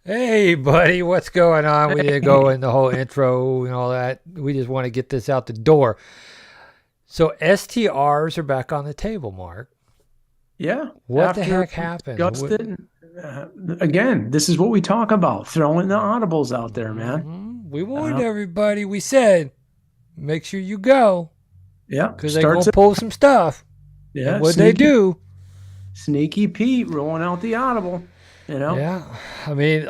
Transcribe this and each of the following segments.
Hey, buddy, what's going on? We didn't go in the whole intro and all that. We just want to get this out the door. So, STRs are back on the table, Mark. Yeah, What the after heck happened? discussed it, again, this is what we talk about, throwing the audibles out there, man. We warned Uh, everybody. We said, make sure you go yeah, because they're going starts to it. pull some stuff. And Yeah, what they do? sneaky Pete rolling out the audible. You know, Yeah, I mean,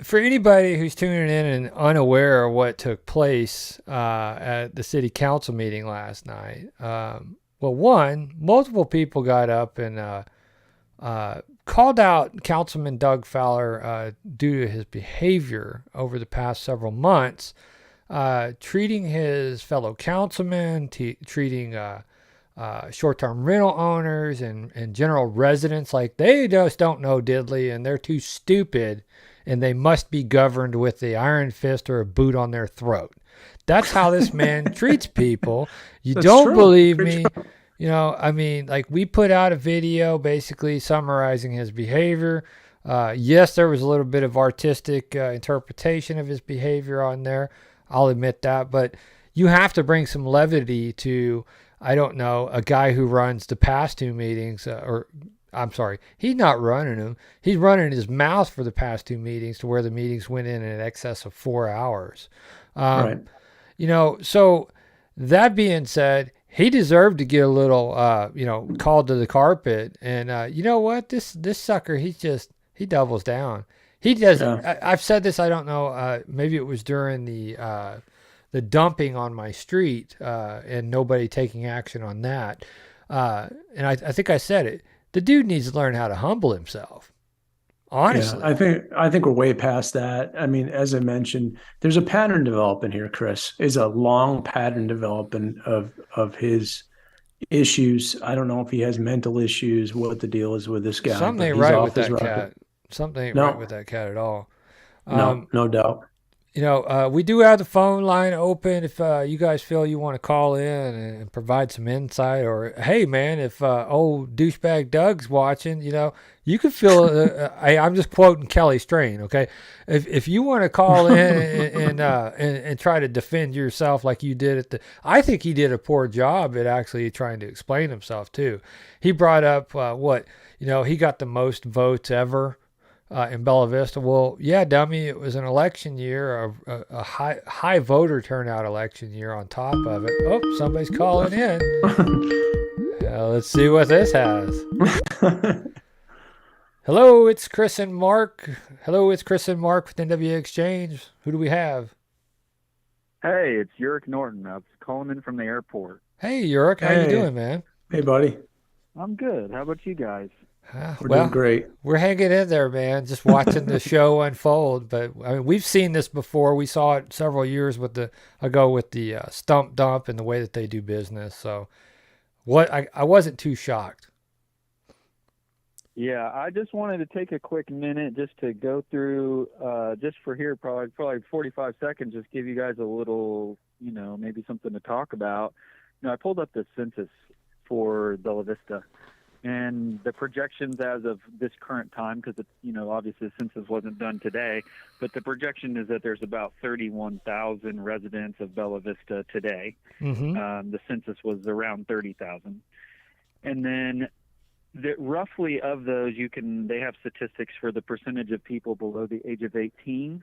for anybody who's tuning in and unaware of what took place at the city council meeting last night, well, one, multiple people got up and called out Councilman Doug Fowler due to his behavior over the past several months, treating his fellow councilmen, treating short-term rental owners and general residents like they just don't know diddly and they're too stupid and they must be governed with the iron fist or a boot on their throat. That's how this man treats people. You that's don't true. believe Pretty me? true. I mean, like we put out a video basically summarizing his behavior. Yes, there was a little bit of artistic interpretation of his behavior on there. I'll admit that, but you have to bring some levity to, I don't know, a guy who runs the past two meetings, or I'm sorry, he's not running them. He's running his mouth for the past two meetings to where the meetings went in excess of 4 hours. Right. Um, so that being said, he deserved to get a little, called to the carpet. And you know what? This sucker, he doubles down. He does. Yeah. I've said this. I don't know. Maybe it was during the dumping on my street and nobody taking action on that. And I think I said it. The dude needs to learn how to humble himself. Yeah, Honestly. I think we're way past that. I mean, as I mentioned, there's a pattern developing here, Chris. Is a long pattern developing of his issues. I don't know if he has mental issues, what the deal is with this guy, Something but ain't he's right off with his that rocker. cat. Something ain't right with No, that cat at all. no, Um, no doubt. we do have the phone line open if you guys feel you want to call in and provide some insight. Or, hey, man, if old douchebag Doug's watching, you could feel. I'm just quoting Kelly Strain, okay? If you want to call in and try to defend yourself like you did I think he did a poor job at actually trying to explain himself too. He brought up he got the most votes ever in Bella Vista. Well, yeah, dummy, it was an election year, a high voter turnout election year on top of it. Oh, somebody's calling in. Let's see what this has. Hello, it's Chris and Mark. Hello, it's Chris and Mark with NWA Exchange. Who do we have? Hey, it's Yurik Norton. I was calling in from the airport. Hey, Yurik, how you Hey, doing, man? hey, buddy. I'm good. How about you guys? We're doing Well, great. we're hanging in there, man. Just watching the show unfold. But I mean, we've seen this before. We saw it several years ago with the stump dump and the way that they do business. So I wasn't too shocked. Yeah, I just wanted to take a quick minute just to go through, just for here, probably 45 seconds, just give you guys a little, maybe something to talk about. I pulled up the census for Bella Vista and the projections as of this current time, because obviously the census wasn't done today, but the projection is that there's about 31,000 residents of Bella Vista today. Mm-hmm. The census was around 30,000, and then that roughly of those they have statistics for the percentage of people below the age of 18.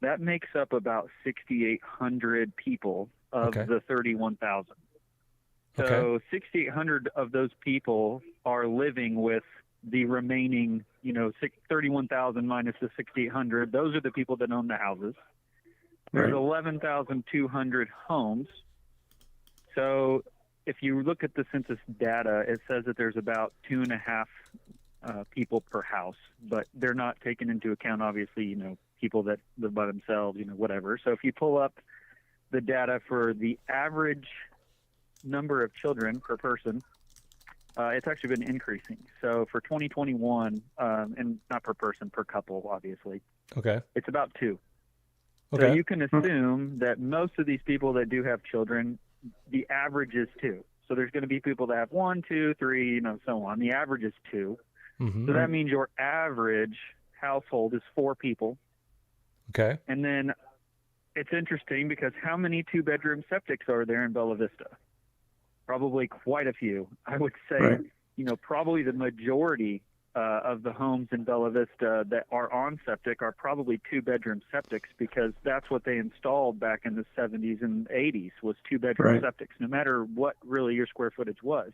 That makes up about 6,800 people of Okay. the 31,000. Okay. So 6,800 of those people are living with the remaining, 31,000 minus the 6,800. Those are the people that own the houses. There's Right. 11,200 homes. So if you look at the census data, it says that there's about 2.5 people per house, but they're not taking into account, obviously, people that live by themselves, whatever. So if you pull up the data for the average number of children per person, it's actually been increasing. So for 2021, and not per person, per couple, obviously, Okay. it's about 2. So Okay. you can assume that most of these people that do have children, the average is 2. So there's going to be people that have 1, 2, 3, so on. The average is 2. Mm-hmm. So that Right. means your average household is 4 people. Okay. And then it's interesting because how many 2-bedroom septics are there in Bella Vista? Probably quite a few. I would say, Right. Probably the majority of the homes in Bella Vista that are on septic are probably 2-bedroom septics, because that's what they installed back in the 70s and 80s was 2-bedroom Right. septics, no matter what really your square footage was.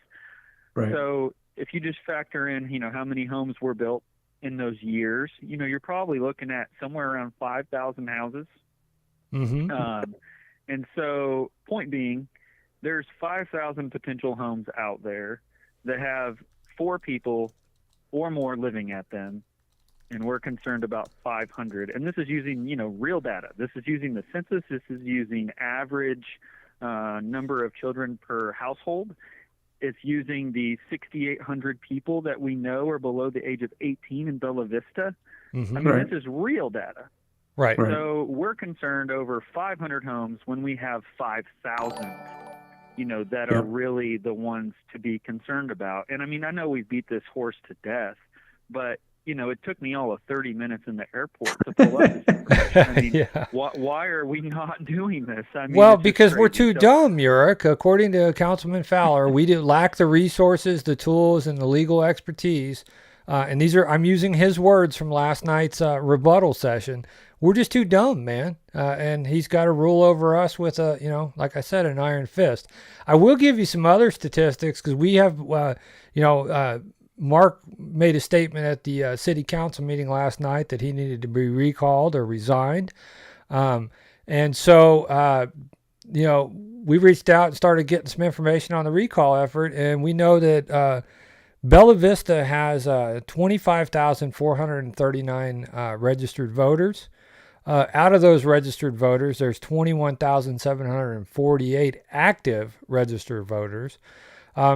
Right. So if you just factor in, how many homes were built in those years, you're probably looking at somewhere around 5,000 houses. Mm-hmm. And so point being, there's 5,000 potential homes out there that have 4 people or more living at them, and we're concerned about 500. And this is using, real data. This is using the census. This is using average number of children per household. It's using the 6,800 people that we know are below the age of 18 in Bella Vista. Mm-hmm. I mean, Right. this is real data. Right. Right. So we're concerned over 500 homes when we have 5,000, that are Yep. really the ones to be concerned about. And I mean, I know we beat this horse to death, but, it took me all of 30 minutes in the airport to pull up this information. I mean, Yeah. why are we not doing this? I mean, Well, it's just because we're crazy. too dumb, Uric. According to Councilman Fowler, we do lack the resources, the tools, and the legal expertise. And I'm using his words from last night's rebuttal session. We're just too dumb, man. And he's got to rule over us with like I said, an iron fist. I will give you some other statistics because we have, Mark made a statement at the city council meeting last night that he needed to be recalled or resigned. And so, we reached out and started getting some information on the recall effort, and we know that Bella Vista has 25,439 registered voters. Out of those registered voters, there's 21,748 active registered voters.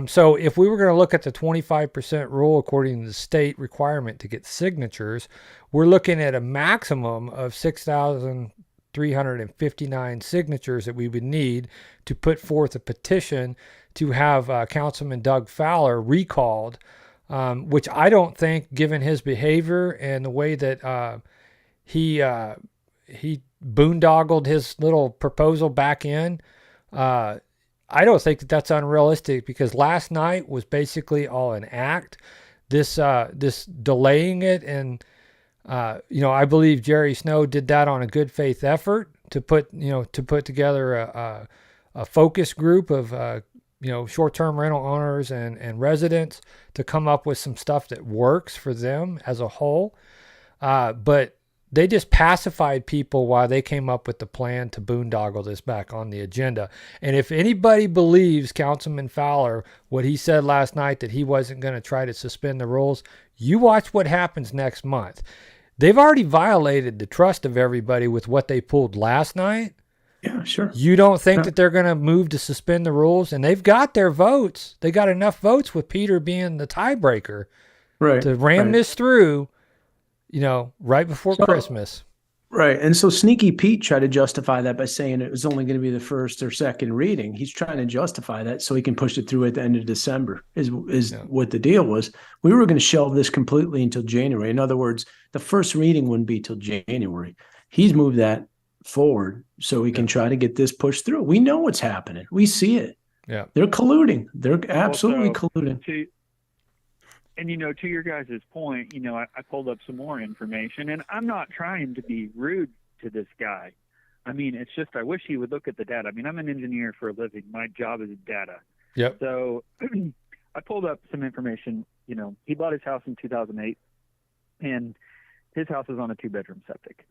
So if we were going to look at the 25% rule according to the state requirement to get signatures, we're looking at a maximum of 6,359 signatures that we would need to put forth a petition to have Councilman Doug Fowler recalled, which I don't think, given his behavior and the way that he boondoggled his little proposal back in, I don't think that that's unrealistic, because last night was basically all an act. This delaying it, and I believe Jerry Snow did that on a good faith effort to put together a focus group of short-term rental owners and residents to come up with some stuff that works for them as a whole. But they just pacified people while they came up with the plan to boondoggle this back on the agenda. And if anybody believes Councilman Fowler, what he said last night, that he wasn't going to try to suspend the rules, you watch what happens next month. They've already violated the trust of everybody with what they pulled last night. Yeah, sure. You don't think Yeah. that they're going to move to suspend the rules? And they've got their votes. They got enough votes with Peter being the tiebreaker Right. to ram right. this through, right before So- Christmas. Right. And so Sneaky Pete tried to justify that by saying it was only going to be the first or second reading. He's trying to justify that so he can push it through at the end of December is Yeah. what the deal was. We were going to shelve this completely until January. In other words, the first reading wouldn't be till January. He's moved that forward so we can try to get this pushed through. We know what's happening. We see it. Yeah. They're colluding. They're absolutely Also, colluding. To your guys' point, I pulled up some more information, and I'm not trying to be rude to this guy. I mean, it's just I wish he would look at the data. I mean, I'm an engineer for a living. My job is data. Yep. So I pulled up some information. He bought his house in 2008, and his house is on a 2-bedroom septic.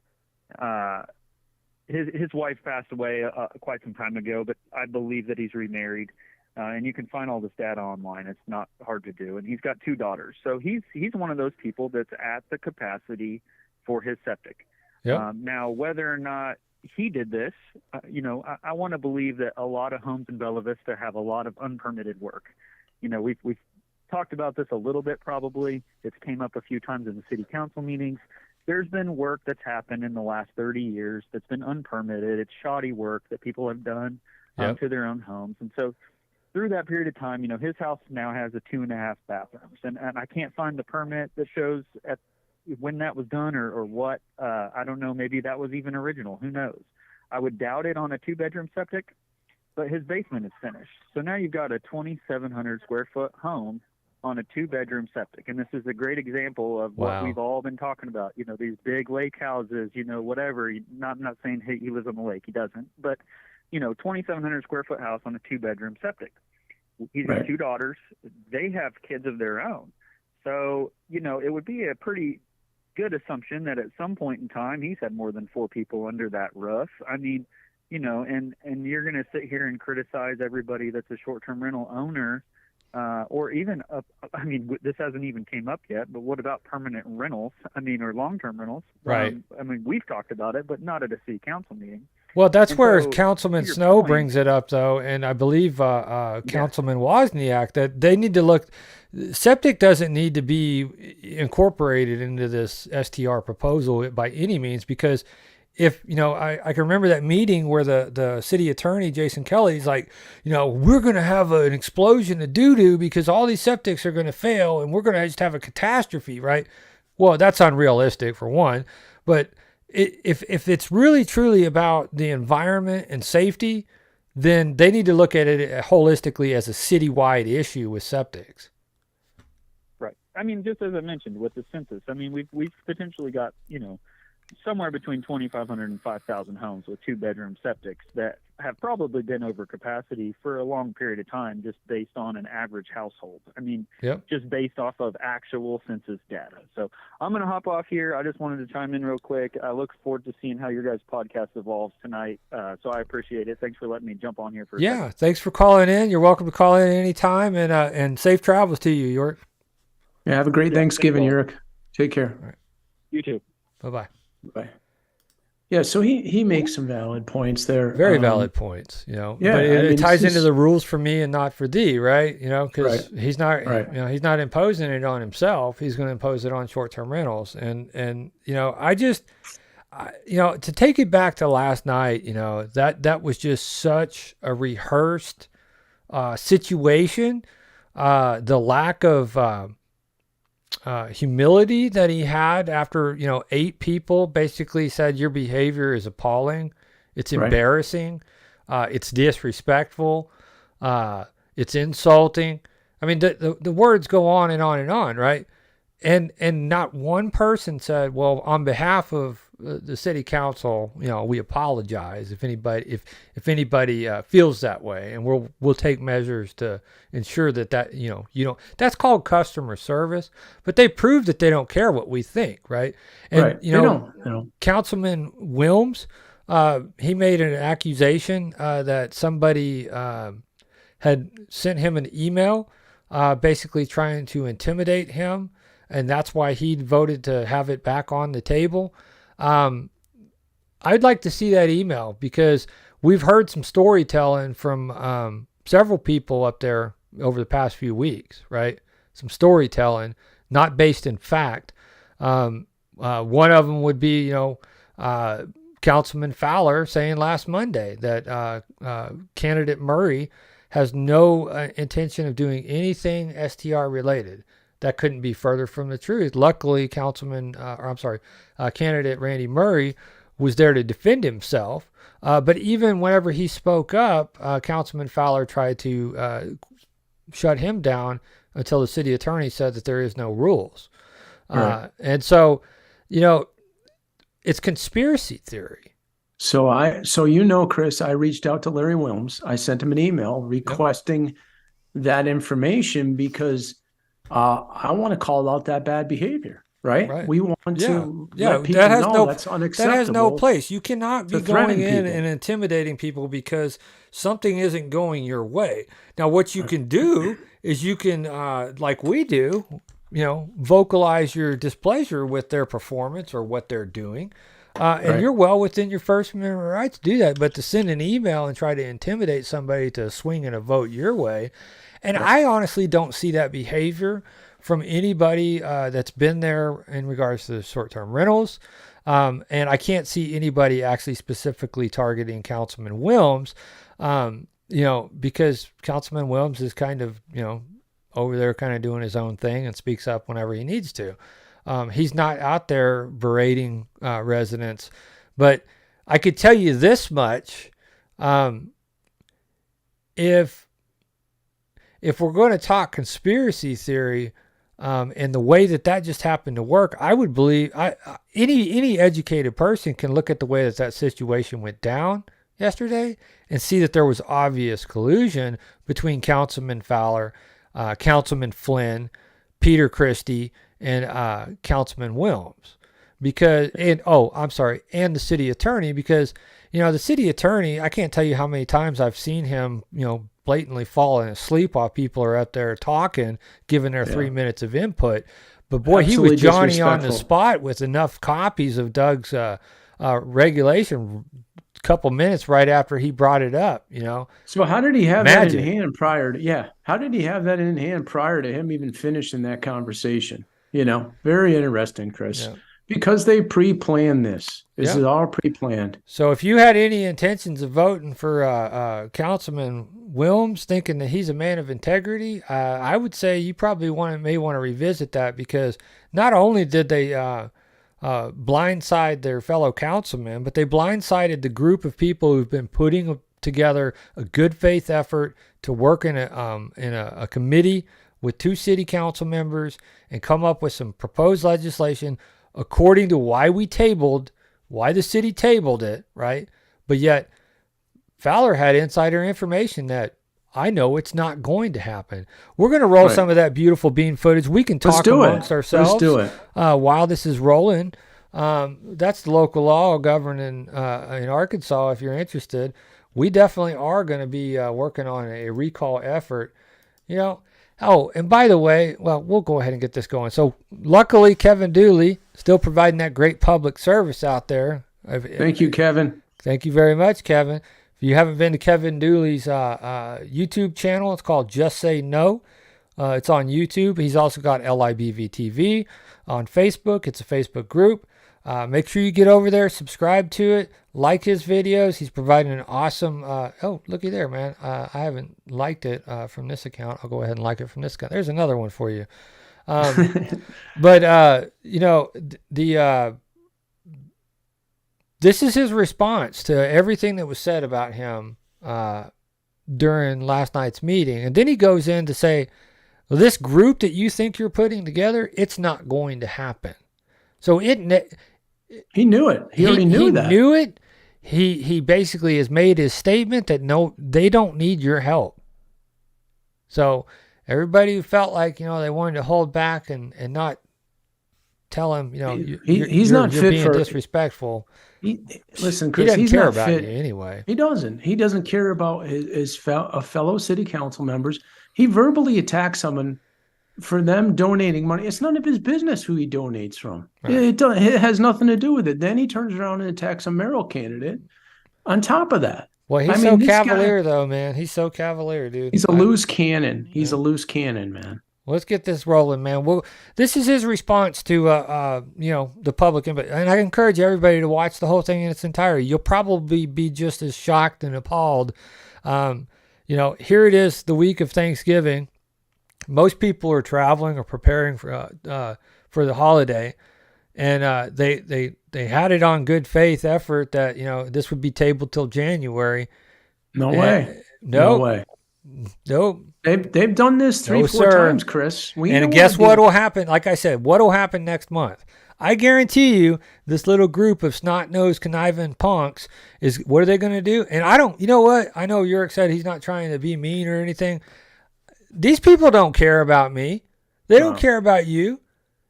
His wife passed away quite some time ago, but I believe that he's remarried. And you can find all this data online. It's not hard to do. And he's got 2 daughters. So he's one of those people that's at the capacity for his septic. Yep. Now, whether or not he did this, I want to believe that a lot of homes in Bella Vista have a lot of unpermitted work. We've talked about this a little bit probably. It's came up a few times in the city council meetings. There's been work that's happened in the last 30 years that's been unpermitted. It's shoddy work that people have done Yep. to their own homes. And so through that period of time, his house now has a 2.5 bathrooms, and I can't find the permit that shows when that was done or what. I don't know. Maybe that was even original. Who knows? I would doubt it on a 2-bedroom septic, but his basement is finished. So now you've got a 2,700 square foot home on a 2-bedroom septic. And this is a great example of what we've all been talking about. You know, these big lake houses, you know, whatever. I'm not saying he lives on the lake. He doesn't. But, you know, 2,700 square foot house on a 2-bedroom septic. He's got 2 daughters. They have kids of their own. So, you know, it would be a pretty good assumption that at some point in time he's had more than 4 people under that roof. I mean, you know, and you're going to sit here and criticize everybody that's a short-term rental owner, or even, I mean, this hasn't even came up yet, but what about permanent rentals? I mean, or long-term rentals? Right. I mean, we've talked about it, but not at a city council meeting. Well, that's And where so, Councilman to your Snow point- brings it up, though, and I believe Councilman Wozniak, that they need to look. Septic doesn't need to be incorporated into this STR proposal by any means, because if, you know, I can remember that meeting where the city attorney, Jason Kelly's like, you know, we're going to have an explosion of doo-doo because all these septics are going to fail and we're going to just have a catastrophe, right? Well, that's unrealistic for one, but if it's really truly about the environment and safety, then they need to look at it holistically as a citywide issue with septics. Right. I mean, just as I mentioned with the census, I mean, we've potentially got, you know, somewhere between 2,500 and 5,000 homes with 2-bedroom septics that have probably been over capacity for a long period of time, just based on an average household. I mean, just based off of actual census data. So I'm going to hop off here. I just wanted to chime in real quick. I look forward to seeing how your guys' podcast evolves tonight. So I appreciate it. Thanks for letting me jump on here for a second. Thanks for calling in. You're welcome to call in anytime, and safe travels to you, York. Yeah, have a great Thanksgiving, York. Take care. All right. You too. Bye-bye. Bye. Yeah, so he makes some valid points there. Very valid points, you know. Yeah, but it I mean, ties into the rules for me and not for thee, right? You know, because he's not, Right. you know, he's not imposing it on himself. He's going to impose it on short-term rentals, and you know, you know, to take it back to last night, you know, that was just such a rehearsed situation. The lack of humility that he had after, you know, 8 people basically said your behavior is appalling, it's embarrassing, it's disrespectful, it's insulting. I mean, the words go on and on and on, right? And not one person said, well, on behalf of the city council, you know, we apologize if anybody feels that way, and we'll take measures to ensure that you know, you don't. That's called customer service. But they prove that they don't care what we think, right? And you know, Councilman Wilms, he made an accusation that somebody had sent him an email, basically trying to intimidate him, and that's why he voted to have it back on the table. I'd like to see that email, because we've heard some storytelling from several people up there over the past few weeks, right? Some storytelling, not based in fact. One of them would be, you know, Councilman Fowler saying last Monday that candidate Murray has no intention of doing anything STR related. That couldn't be further from the truth. Luckily, candidate Randy Murray was there to defend himself. But even whenever he spoke up, Councilman Fowler tried to shut him down until the city attorney said that there is no rules. And so, you know, it's conspiracy theory. So you know, Chris, I reached out to Larry Wilms. I sent him an email requesting that information because I want to call out that bad behavior. Right? We want to let people know that's unacceptable. That has no place. You cannot be going in and intimidating people because something isn't going your way. Now, what you can do is you can, like we do, you know, vocalize your displeasure with their performance or what they're doing. And you're well within your First Amendment right to do that. But to send an email and try to intimidate somebody to swing and a vote your way, and I honestly don't see that behavior from anybody that's been there in regards to the short-term rentals. And I can't see anybody actually specifically targeting Councilman Wilms, you know, because Councilman Wilms is kind of, you know, over there kind of doing his own thing and speaks up whenever he needs to. He's not out there berating residents. But I could tell you this much. If we're going to talk conspiracy theory, and the way that just happened to work, I would believe any educated person can look at the way that situation went down yesterday and see that there was obvious collusion between Councilman Fowler, Councilman Flynn, Peter Christie, and Councilman Wilms. And the city attorney, because, the city attorney, I can't tell you how many times I've seen him, blatantly falling asleep while people are out there talking, giving their 3 minutes of input. But boy, Absolutely, he was Johnny on the spot with enough copies of Doug's regulation a couple minutes right after he brought it up, So how did he have that in hand prior to, how did he have that in hand prior to him even finishing that conversation? Very interesting, Chris. Yeah. Because they pre-planned this. This is all pre-planned. So if you had any intentions of voting for Councilman Wilms, thinking that he's a man of integrity, I would say you probably may want to revisit that, because not only did they blindside their fellow councilmen, but they blindsided the group of people who've been putting together a good faith effort to work in a committee with 2 city council members and come up with some proposed legislation according to why the city tabled it, right? But yet Fowler had insider information that I know it's not going to happen. We're going to roll some of that beautiful bean footage. We can talk amongst ourselves. Let's do it. While this is rolling. That's the local law governing in Arkansas, if you're interested. We definitely are going to be working on a recall effort. Oh, and by the way, we'll go ahead and get this going. So luckily, Kevin Dooley still providing that great public service out there. Thank you, Kevin. Thank you very much, Kevin. If you haven't been to Kevin Dooley's YouTube channel, it's called Just Say No. It's on YouTube. He's also got LIBV TV on Facebook. It's a Facebook group. Make sure you get over there, subscribe to it, like his videos. He's providing an awesome, looky there, man. I haven't liked it from this account. I'll go ahead and like it from this account. There's another one for you. But this is his response to everything that was said about him during last night's meeting. And then he goes in to say, well, this group that you think you're putting together, it's not going to happen. So he knew it. He already knew that. He knew it. He basically has made his statement that no, they don't need your help. So everybody who felt like, they wanted to hold back and not tell him, he's not fit being for disrespectful. Listen, Chris, he doesn't he's care not about fit. you anyway. He doesn't care about his fellow city council members. He verbally attacks someone for them donating money. It's none of his business who he donates from. Right. It has nothing to do with it. Then he turns around and attacks a mayoral candidate on top of that. Well, he's so cavalier, though, man. He's so cavalier, dude. He's a loose cannon. He's a loose cannon, man. Let's get this rolling, man. Well, this is his response to, the public input. And I encourage everybody to watch the whole thing in its entirety. You'll probably be just as shocked and appalled. Here it is, the week of Thanksgiving. Most people are traveling or preparing for the holiday, and they had it on good faith effort that this would be tabled till January. No way. Nope. They've done this 3-4 times, Chris. And guess what will happen? Like I said, what will happen next month? I guarantee you, this little group of snot-nosed, conniving punks what are they going to do? And you know what? I know you're excited. He's not trying to be mean or anything. These people don't care about me. They don't care about you.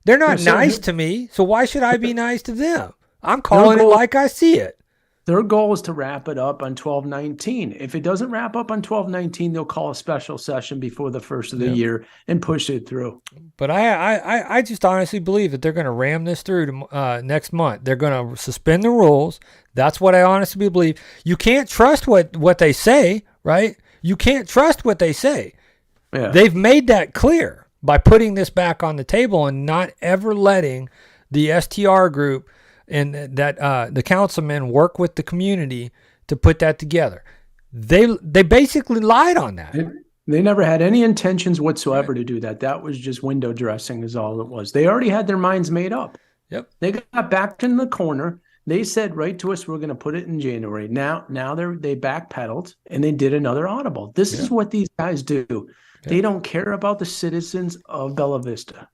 They're not nice to me, so why should I be nice to them? I'm calling it like I see it. Their goal is to wrap it up on 12/19. If it doesn't wrap up on 12/19, they'll call a special session before the first of the year and push it through. But I just honestly believe that they're going to ram this through to next month. They're going to suspend the rules. That's what I honestly believe. You can't trust what they say, right? You can't trust what they say. Yeah. They've made that clear by putting this back on the table and not ever letting the STR group and that the councilmen work with the community to put that together. They basically lied on that. They never had any intentions whatsoever to do that. That was just window dressing is all it was. They already had their minds made up. Yep. They got backed in the corner. They said right to us, we're going to put it in January. Now they backpedaled and they did another audible. This is what these guys do. They don't care about the citizens of Bella Vista.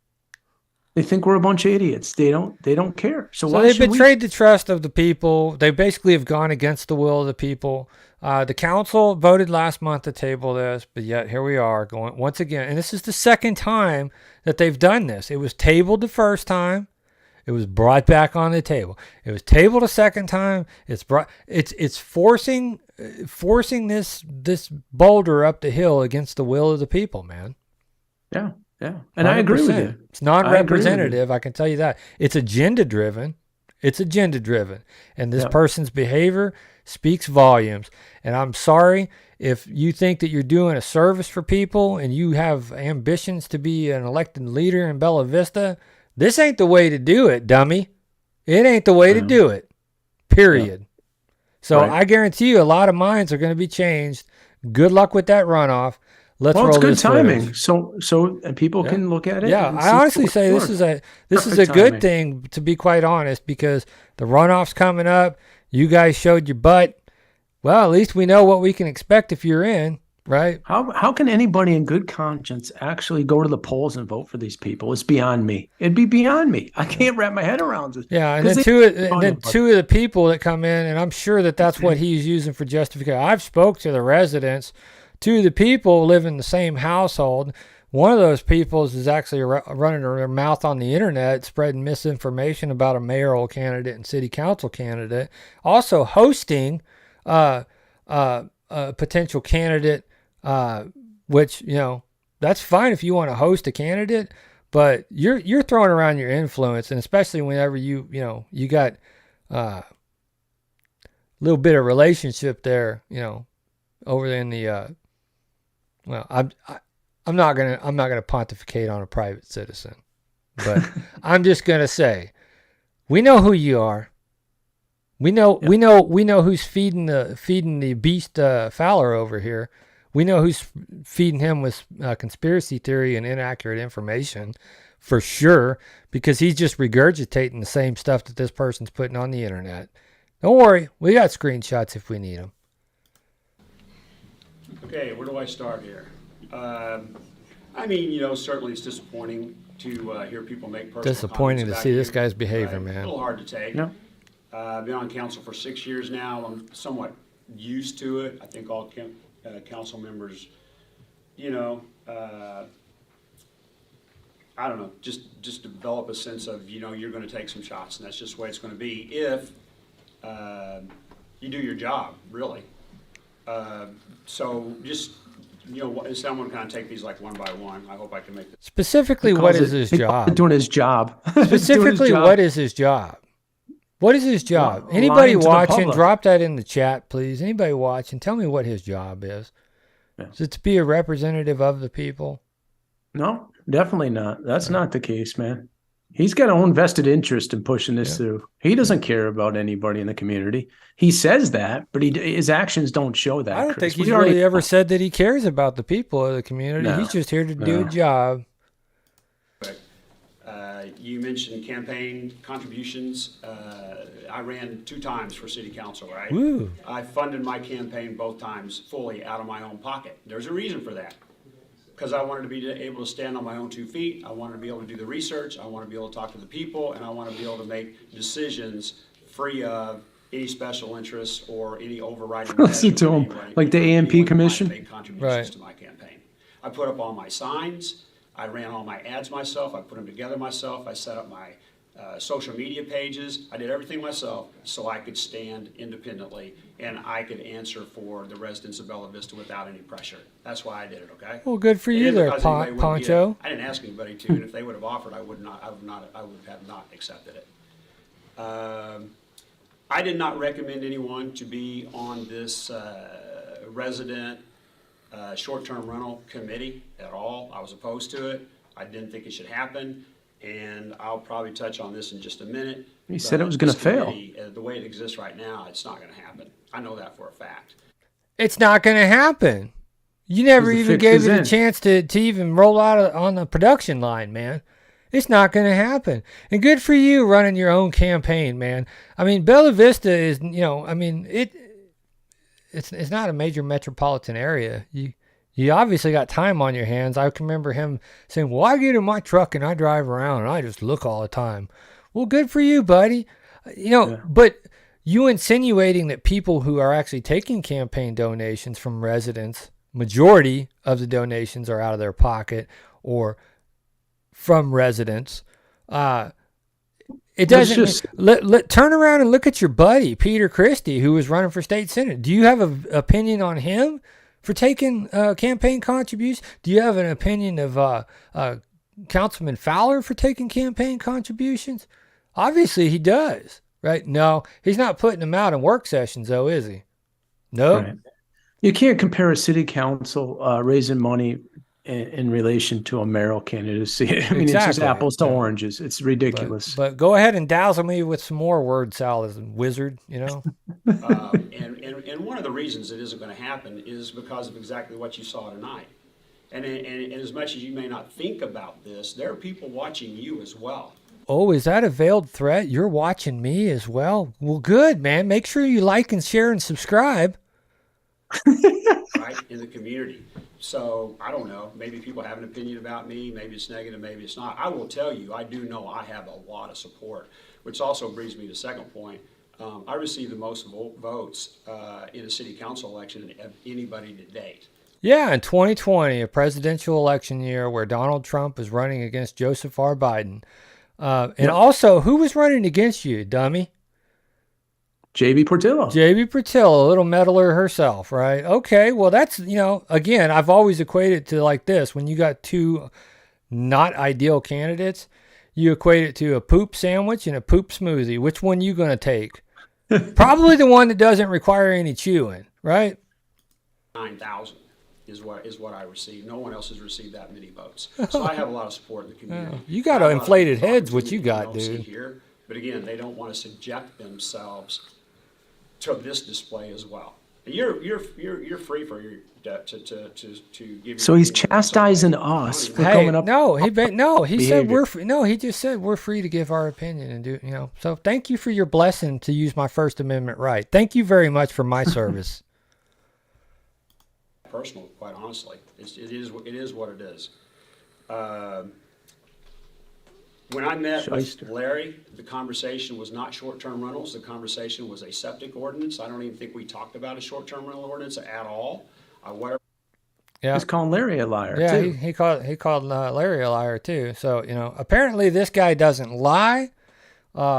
They think we're a bunch of idiots. They don't care. So they betrayed the trust of the people. They basically have gone against the will of the people. The council voted last month to table this, but yet here we are going once again. And this is the second time that they've done this. It was tabled the first time. It was brought back on the table. It was tabled a second time. It's forcing this boulder up the hill against the will of the people, man. Yeah. Yeah. And 100%. I agree with you. It's non-representative, I can tell you that. It's agenda driven. And this person's behavior speaks volumes. And I'm sorry if you think that you're doing a service for people and you have ambitions to be an elected leader in Bella Vista. This ain't the way to do it, dummy. It ain't the way to do it. Period. Yeah. So I guarantee you a lot of minds are going to be changed. Good luck with that runoff. Let's roll it's good this timing. footage. So people can look at it. Yeah, I honestly say this is a good thing, to be quite honest, because the runoff's coming up. You guys showed your butt. Well, at least we know what we can expect if you're in, right? How can anybody in good conscience actually go to the polls and vote for these people? It's beyond me. It'd be beyond me. I can't wrap my head around it. Yeah, and then two of the people that come in, and I'm sure that's what he's using for justification. I've spoke to the residents. Two of the people live in the same household. One of those people is actually running their mouth on the internet, spreading misinformation about a mayoral candidate and city council candidate. Also hosting a potential candidate, which, that's fine if you want to host a candidate, but you're throwing around your influence, and especially whenever you got a little bit of relationship there, over in the well, I'm not gonna pontificate on a private citizen, but I'm just gonna say, we know who you are. We know who's feeding the beast Fowler over here. We know who's feeding him with conspiracy theory and inaccurate information, for sure, because he's just regurgitating the same stuff that this person's putting on the internet. Don't worry, we got screenshots if we need them. Okay, where do I start here? Certainly it's disappointing to hear people make personal disappointing to see this guy's behavior, man. A little hard to take. Yeah. I've been on council for 6 years now. I'm somewhat used to it. I think all council members, I don't know, just develop a sense of, you're going to take some shots, and that's just the way it's going to be if you do your job, really. So just, I'm going to kind of take these like one by one. I hope I can make this. Specifically, what is his job? Doing his job. Specifically, what is his job? What is his job? Anybody watching, drop that in the chat, please. Anybody watching, tell me what his job is. Yeah. Is it to be a representative of the people? No, definitely not. That's not the case, man. He's got own vested interest in pushing this through. He doesn't care about anybody in the community. He says that, but his actions don't show that. I don't think he's really ever said that he cares about the people of the community. No, he's just here to do a job. You mentioned campaign contributions. I ran 2 times for city council, right? Woo. I funded my campaign both times fully out of my own pocket. There's a reason for that. Because I wanted to be able to stand on my own 2 feet. I wanted to be able to do the research. I want to be able to talk to the people, and I want to be able to make decisions free of any special interests or any overriding. Listen to him, like the AMP commission. Make contributions to my campaign. I put up all my signs. I ran all my ads myself. I put them together myself. I set up my social media pages. I did everything myself so I could stand independently and I could answer for the residents of Bella Vista without any pressure. That's why I did it, okay? Well, good for you there, Poncho. I didn't ask anybody to, and if they would have offered, I would have not accepted it. I did not recommend anyone to be on this resident short-term rental committee at all. I was opposed to it. I didn't think it should happen. And I'll probably touch on this in just a minute. He said it was going to fail. The way it exists right now, it's not going to happen. I know that for a fact. It's not going to happen. You never 'Cause the even fix gave is it a in. chance to even roll out on the production line, man. It's not going to happen. And good for you running your own campaign, man. I mean, Bella Vista is, I mean, it's not a major metropolitan area. You obviously got time on your hands. I can remember him saying, "Well, I get in my truck and I drive around and I just look all the time." Well, good for you, buddy. Yeah. But you insinuating that people who are actually taking campaign donations from residents, majority of the donations are out of their pocket or from residents. It doesn't turn around and look at your buddy Peter Christie, who was running for state senate. Do you have an opinion on him for taking campaign contributions? Do you have an opinion of Councilman Fowler for taking campaign contributions? Obviously, he does, right? No, he's not putting them out in work sessions, though, is he? No. Right. You can't compare a city council raising money in relation to a mayoral candidacy. I mean, it's just Exactly. apples to oranges. It's ridiculous. But go ahead and dazzle me with some more word salads, wizard, And one of the reasons it isn't going to happen is because of exactly what you saw tonight. And as much as you may not think about this, there are people watching you as well. Oh, is that a veiled threat? You're watching me as well? Well, good, man. Make sure you like and share and subscribe. Right, in the community. So, I don't know, maybe people have an opinion about me, maybe it's negative, maybe it's not. I will tell you, I do know I have a lot of support, which also brings me to the second point. I received the most votes in a city council election of anybody to date. Yeah, in 2020, a presidential election year where Donald Trump was running against Joseph R. Biden. Also, who was running against you, dummy? JB Portillo. JB Portillo, a little meddler herself, right? Okay, well, that's, again, I've always equated to like this. When you got two not ideal candidates, you equate it to a poop sandwich and a poop smoothie. Which one you going to take? Probably the one that doesn't require any chewing, right? 9,000 is what I received. No one else has received that many votes. So I have a lot of support in the community. You got inflated heads, what you got, dude. Here, but again, they don't want to subject themselves to this display as well. And you're free for your to give. So he's chastising us for coming up. He said we're free. No, he just said we're free to give our opinion and do. So thank you for your blessing to use my First Amendment right. Thank you very much for my service. Personal, quite honestly, it is what it is. When I met with Larry, the conversation was not short-term rentals. The conversation was a septic ordinance. I don't even think we talked about a short-term rental ordinance at all. Whatever. Yeah, he's calling Larry a liar. Yeah, too. he called Larry a liar too. So apparently this guy doesn't lie.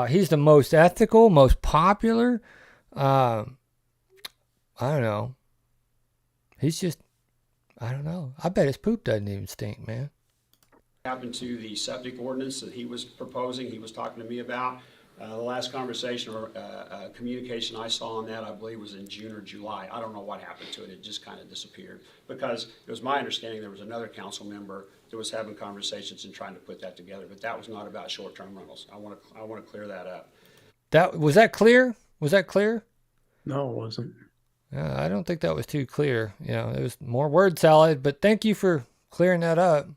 He's the most ethical, most popular. I don't know. He's just, I don't know. I bet his poop doesn't even stink, man. Happened to the septic ordinance that he was proposing, he was talking to me about. The last conversation or communication I saw on that, I believe, was in June or July. I don't know what happened to it. It just kind of disappeared because it was my understanding there was another council member that was having conversations and trying to put that together, but that was not about short-term rentals. I want to clear that up. Was that clear? Was that clear? No, it wasn't. I don't think that was too clear. It was more word salad, but thank you for clearing that up.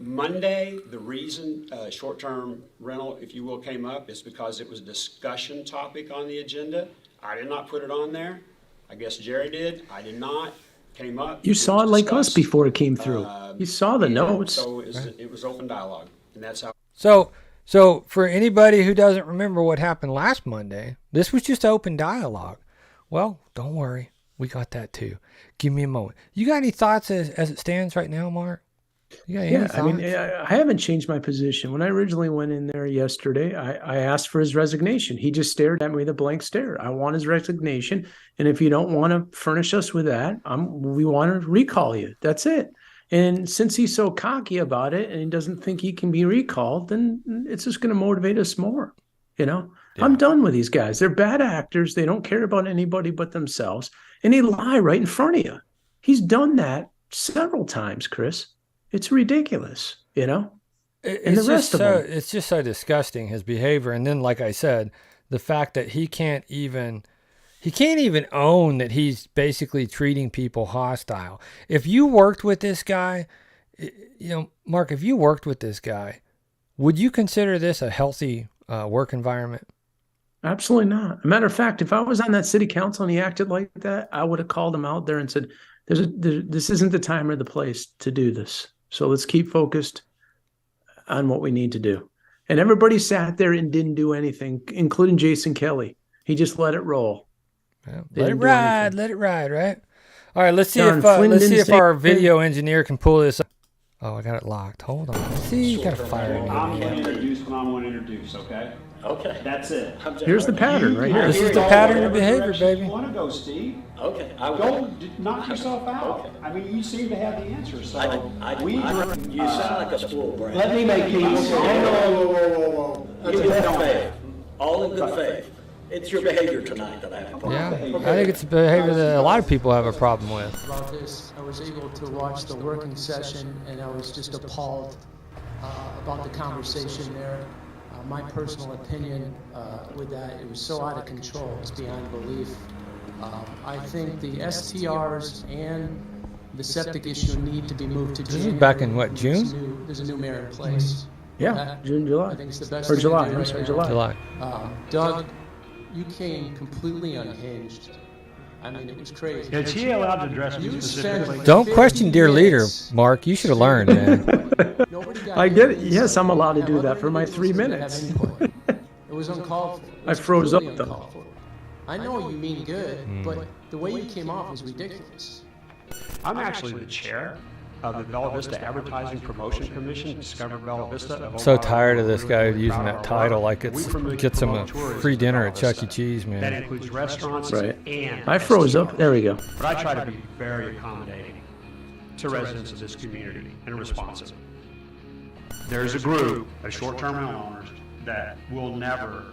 Monday, the reason short-term rental, if you will, came up is because it was a discussion topic on the agenda. I did not put it on there. I guess Jerry did. I did not. Came up. You saw it like us before it came through. You saw the notes. So it was open dialogue, and that's how. So for anybody who doesn't remember what happened last Monday, this was just open dialogue. Well, don't worry. We got that too. Give me a moment. You got any thoughts as it stands right now, Mark? You got any thoughts? I mean, I haven't changed my position. When I originally went in there yesterday, I asked for his resignation. He just stared at me with a blank stare. I want his resignation. And if you don't want to furnish us with that, we want to recall you. That's it. And since he's so cocky about it and he doesn't think he can be recalled, then it's just going to motivate us more. Yeah. I'm done with these guys. They're bad actors. They don't care about anybody but themselves. And they lie right in front of you. He's done that several times, Chris. It's ridiculous, And the rest of them. It's just so disgusting, his behavior. And then, like I said, the fact that he can't even He can't even own that he's basically treating people hostile. If you worked with this guy, Mark, if you worked with this guy, would you consider this a healthy work environment? Absolutely not. As a matter of fact, if I was on that city council and he acted like that, I would have called him out there and said, this isn't the time or the place to do this. So let's keep focused on what we need to do. And everybody sat there and didn't do anything, including Jason Kelly. He just let it roll. Yeah, let it ride, right? All right, let's see Flynn if didn't our say- video engineer can pull this up. Oh, I got it locked. Hold on. See, you got to fire me. I'm going to introduce when I want to introduce, okay? Okay. That's it. Here's the pattern right here. This is the pattern of behavior, Direction baby. You want to go, Steve? Okay. Knock yourself out. Okay. I mean, you seem to have the answer, so you sound like a spoiled brat. let me make people. Whoa. In good faith. All in good faith. It's your behavior tonight that I have a problem. Yeah, I think it's a behavior that a lot of people have a problem with. About this, I was able to watch the working session, and I was just appalled about the conversation there. My personal opinion with that, it was so out of control, it's beyond belief. I think the STRs and the septic issue need to be moved to January. This is back in what, June? There's a new mayor in place. Yeah, June, July. I think it's the best Or thing July, to do I'm right sorry, now. July. Doug, you came completely unhinged. I mean, it was crazy. Is he allowed to address me You specifically? spent Don't question 50 dear leader, minutes. Mark. You should have learned, man. Nobody got I get it. any Yes, I'm allowed to have do other that for my 3 individuals that have minutes. input. It was uncalled for. It I was froze up, completely though. uncalled for. I know you mean good, but the way you came off was ridiculous. I'm actually the chair of the Bella Vista Advertising Promotion Commission, Discover Bella Vista. So tired of this guy using that title like it gets him a free dinner at Chuck E. Cheese, That man. includes restaurants Right. and I froze up. STRs. There we go. But I try to be very accommodating to residents of this community and responsive. There's a group of short-term homeowners that will never.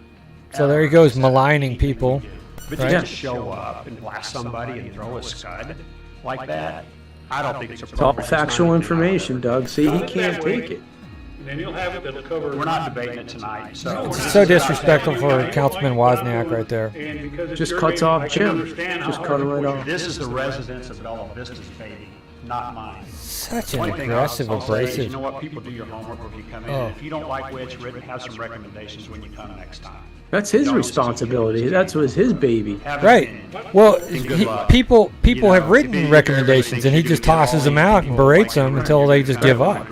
So there he ever goes accept maligning anything we people, do. But right? to just show up and blast somebody and throw a scud like that, I don't think it's It's all appropriate. factual information, Doug. See, he can't take it. Then you'll have it that'll cover. We're not debating it tonight, so. It's so disrespectful for Councilman Wozniak right there. And because it's Just your cuts baby, off I can Jim. understand how Just hard cut it him right was. off. This is the residents of Bella Vista's baby, not mine. Such an One thing aggressive, I'll say is, abrasive. you know what, people do your homework if you come in. Oh. And if you don't like what's written, have some recommendations when you come next time. That's his responsibility. That was his baby. Have an Right. opinion. Well, And good luck. people You know, have if written any- recommendations, and he everybody just thinks tosses you them can get out all and these berates people them like until they just give up.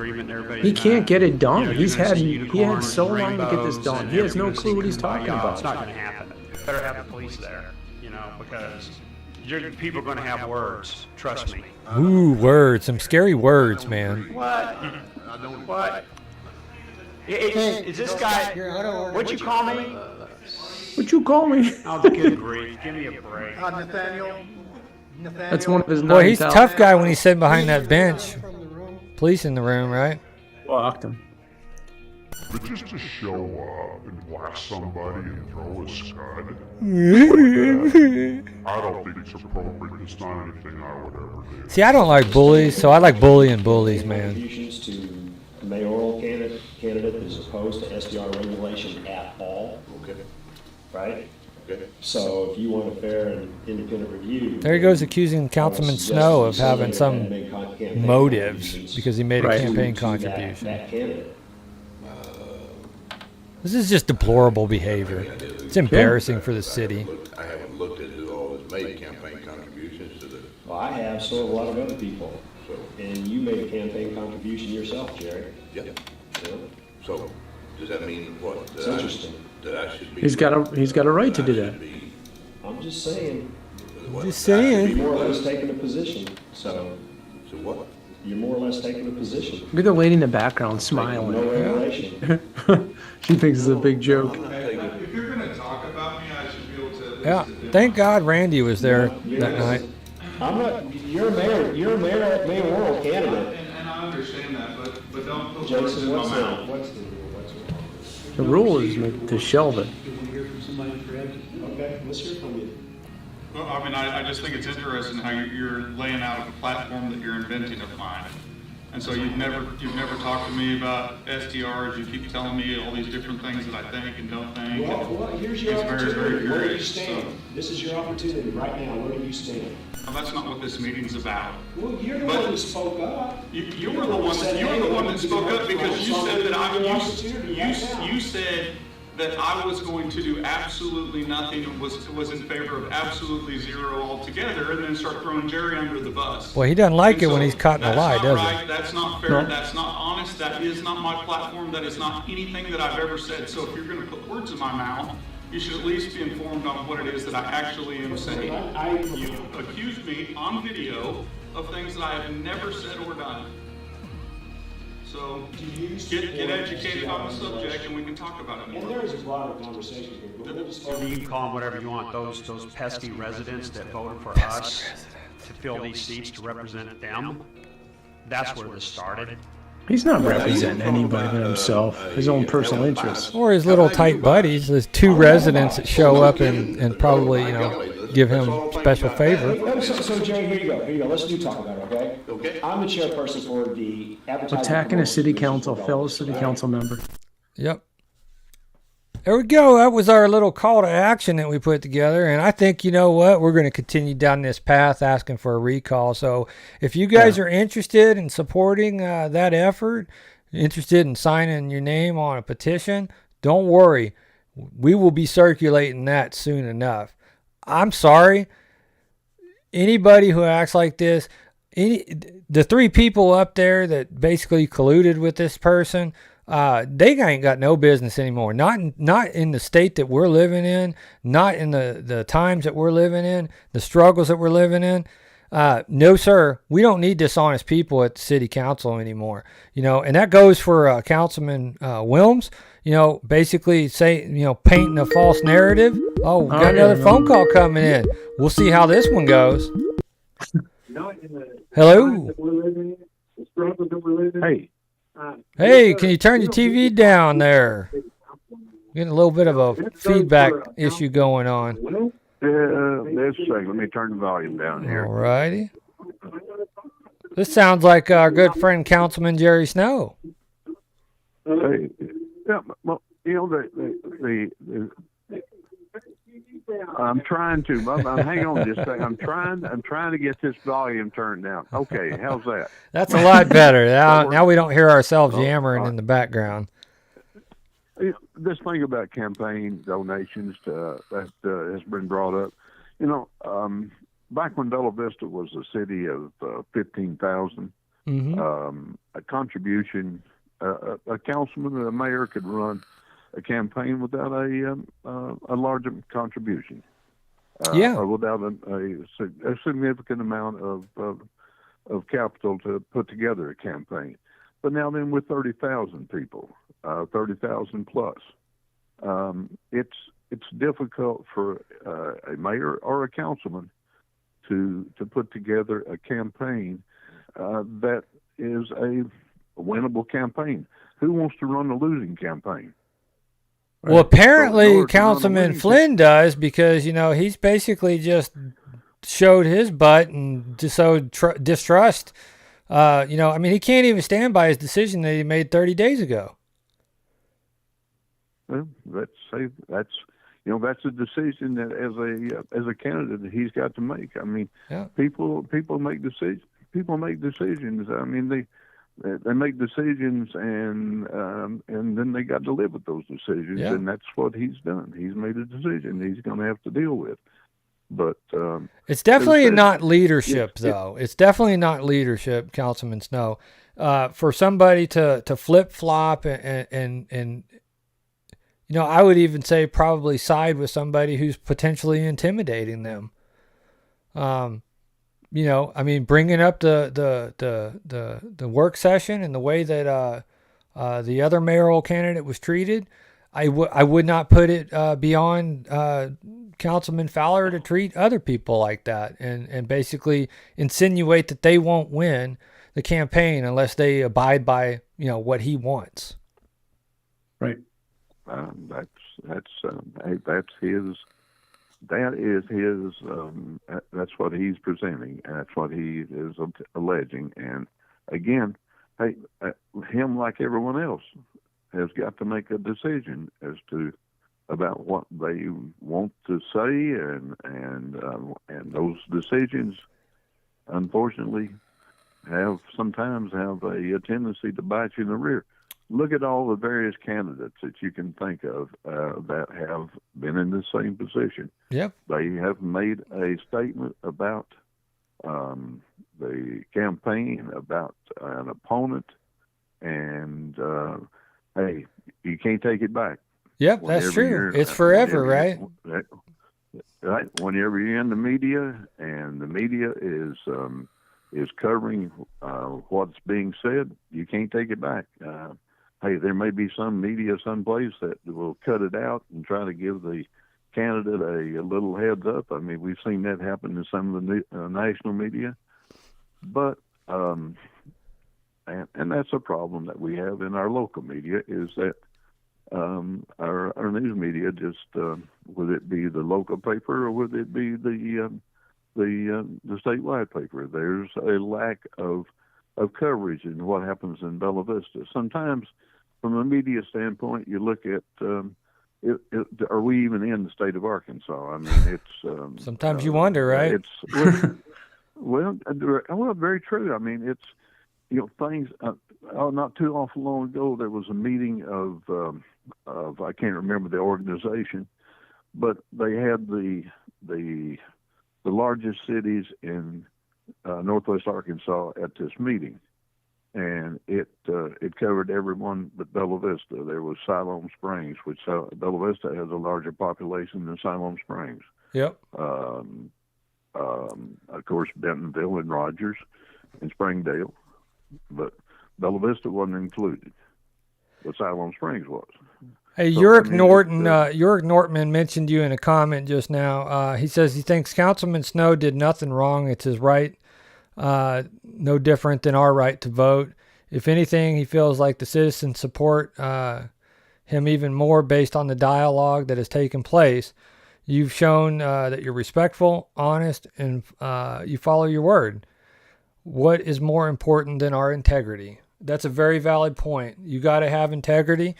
He can't get it done. You know, He's you're had gonna see he had so unicorns long to get this and done. rainbows He has no and clue what he's everybody's talking gonna buy out. about. It's not going to happen. Better have the police there, you know, because people are going to have words. Trust me. Ooh, words, some scary words, man. What? What? Is this guy? What'd you call me? What you call me? Oh, good grief! Give me a break. Nathaniel. That's one of his. Boy, he's a 9,000. tough guy when he's sitting behind that bench. Police in the room, right? Blocked him. But just to show up and blast somebody and throw a scud, I don't think it's appropriate. It's not anything I would ever do. See, I don't like bullies, so I like bullying bullies, man. Contributions to a mayoral candidate that is opposed to SDR regulation at all. Okay. Right? Okay. So if you want a fair and independent review. There he goes accusing Councilman Snow of having some motives because he made a Right. campaign to contribution. that candidate. This is just deplorable behavior. It's embarrassing for the city. I haven't looked at who all has made campaign contributions to the, Well, I have, so have a lot of other people. And you made a campaign contribution yourself, Jerry. yeah. You know? So, does that mean what? It's interesting. That I should be. He's got a right to do I that. should be- I'm just saying, what, Just I should saying. be you're more or more- less taking a position. So So what? you're more or less taking a position. Look at the lady in the background No smiling. regulation. She thinks it's a big joke. If you're gonna talk about me, I should be able to at least. Yeah, thank God Randy was there You're that not- night. I'm not, you're a mayoral candidate. And I understand that, but don't put words Jason, in my what's mouth. the rule? What's the rule? The rule is to shelve it. Okay, let's hear from you. Well, I mean, I just think it's interesting how you're laying out a platform that you're inventing of mine. And so you've never talked to me about STRs. You keep telling me all these different things that I think and don't think. Well, here's your It's opportunity. very Where do you curious. stand? This is your opportunity right now. Where do you stand? Well, that's not what this meeting's about. Well, you're the one that spoke up. You were the one that spoke up because you said that you said that I was going to do absolutely nothing and was in favor of absolutely zero altogether, and then start throwing Jerry under the bus. Well, he doesn't like it when he's caught in a lie, does he? That's not fair. No. That's not honest. That is not my platform. That is not anything that I've ever said. So if you're going to put words in my mouth, you should at least be informed on what it is that I actually am saying. You accused me on video of things that I have never said or done. So get educated on the subject, and we can talk about it more. And there is a broader conversation here. But we'll just You can call them whatever you want. Those pesky residents that voted for us to fill these seats to represent them. That's where this started. He's not representing anybody but himself, his own personal interests. Or his little tight buddies. There's 2 residents that show up and probably, give him special favor. So Jerry, here you go. Let's talk about it, okay? Okay. I'm the chairperson for the advertising. Attacking a city council, fellow city council member. Yep. There we go. That was our little call to action that we put together. And I think, you know what, we're going to continue down this path asking for a recall. So if you guys are interested in supporting that effort, interested in signing your name on a petition, don't worry. We will be circulating that soon enough. I'm sorry. Anybody who acts like this, the 3 people up there that basically colluded with this person, they ain't got no business anymore. Not in the state that we're living in, not in the times that we're living in, the struggles that we're living in. No, sir. We don't need dishonest people at the city council anymore. And that goes for Councilman Wilms. Basically painting a false narrative. Oh, we got another phone call coming in. We'll see how this one goes. Hello. Hey. Hey, can you turn your TV down there? Getting a little bit of a feedback issue going on. Let's see. Let me turn the volume down here. All righty. This sounds like our good friend Councilman Jerry Snow. Hey, yeah, well, I'm trying to. Hang on just a second. I'm trying to get this volume turned down. Okay, how's that? That's a lot better. Now we don't hear ourselves yammering in the background. This thing about campaign donations that has been brought up. Back when Bella Vista was a city of 15,000, a contribution, a councilman or a mayor could run a campaign without a larger contribution. Or without a significant amount of capital to put together a campaign. But now then with 30,000 people, 30,000 plus, it's difficult for a mayor or a councilman to put together a campaign that is a winnable campaign. Who wants to run a losing campaign? Well, apparently Councilman Flynn does, because, he's basically just showed his butt and just showed distrust. He can't even stand by his decision that he made 30 days ago. Well, let's say that's a decision that as a candidate that he's got to make. People make decisions. People make decisions. They make decisions, and then they got to live with those decisions, and that's what he's done. He's made a decision he's going to have to deal with. But it's definitely not leadership, though. It's definitely not leadership, Councilman Snow. For somebody to flip flop and I would even say probably side with somebody who's potentially intimidating them. Bringing up the work session and the way that the other mayoral candidate was treated, I would not put it beyond Councilman Fowler to treat other people like that and basically insinuate that they won't win the campaign unless they abide by what he wants. Right. That's what he's presenting, and that's what he is alleging. And again, hey, him like everyone else has got to make a decision as to about what they want to say, and those decisions, unfortunately, sometimes have a tendency to bite you in the rear. Look at all the various candidates that you can think of that have been in the same position. Yep. They have made a statement about the campaign, about an opponent, and hey, you can't take it back. Yep, that's true. It's forever, right? Right. Whenever you're in the media, and the media is covering what's being said, you can't take it back. Hey, there may be some media someplace that will cut it out and try to give the candidate a little heads up. I mean, we've seen that happen in some of the national media, but and that's a problem that we have in our local media, is that our news media, just whether it be the local paper or whether it be the statewide paper, there's a lack of coverage in what happens in Bella Vista. Sometimes, from a media standpoint, you look at are we even in the state of Arkansas? I mean, it's sometimes you wonder, right? It's well, very true. I mean, it's things. Not too awful long ago, there was a meeting of I can't remember the organization, but they had the largest cities in Northwest Arkansas at this meeting, and it covered everyone but Bella Vista. There was Siloam Springs, which Bella Vista has a larger population than Siloam Springs. Yep. Of course, Bentonville and Rogers and Springdale, but Bella Vista wasn't included, but Siloam Springs was. Hey, York Nortman mentioned you in a comment just now. He says he thinks Councilman Snow did nothing wrong. It's his right, no different than our right to vote. If anything, he feels like the citizens support him even more based on the dialogue that has taken place. You've shown that you're respectful, honest, and you follow your word. What is more important than our integrity? That's a very valid point. You got to have integrity.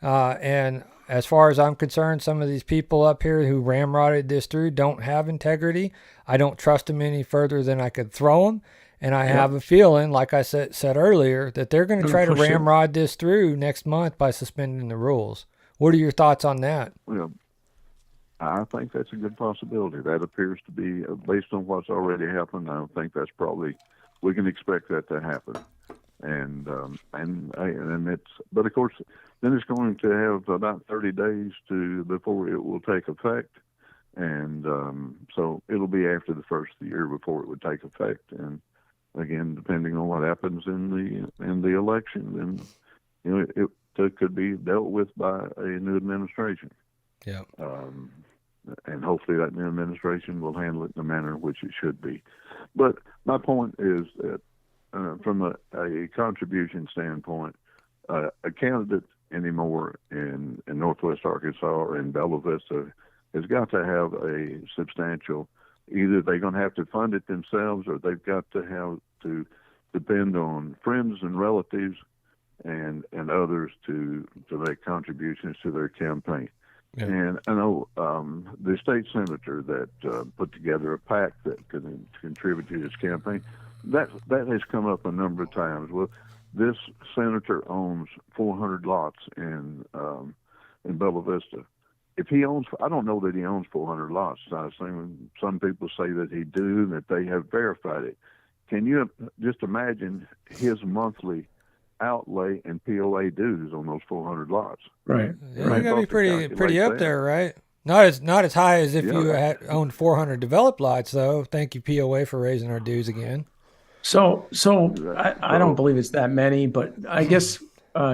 And as far as I'm concerned, some of these people up here who ramrodded this through don't have integrity. I don't trust them any further than I could throw them. And I have a feeling, like I said earlier, that they're going to try to ramrod this through next month by suspending the rules. What are your thoughts on that? Well, I think that's a good possibility. That appears to be, based on what's already happened, I don't think that's probably, we can expect that to happen. And it's, but of course, then it's going to have about 30 days before it will take effect. And so it'll be after the first of the year before it would take effect. And again, depending on what happens in the election, then it could be dealt with by a new administration. Yeah. And hopefully that new administration will handle it in the manner in which it should be. But my point is that from a contribution standpoint, a candidate anymore in Northwest Arkansas or in Bella Vista has got to have a substantial, either they're going to have to fund it themselves or they've got to have to depend on friends and relatives and others to make contributions to their campaign. Yeah. And I know the state senator that put together a PAC that could contribute to his campaign, that has come up a number of times. Well, this senator owns 400 lots in Bella Vista. If he owns, I don't know that he owns 400 lots. I assume some people say that he do, that they have verified it. Can you just imagine his monthly outlay and POA dues on those 400 lots? Right. Yeah, right. You got to be pretty up there, right? Not as high as if you had owned 400 developed lots, though. Thank you, POA, for raising our dues again. So I don't believe it's that many, but I guess,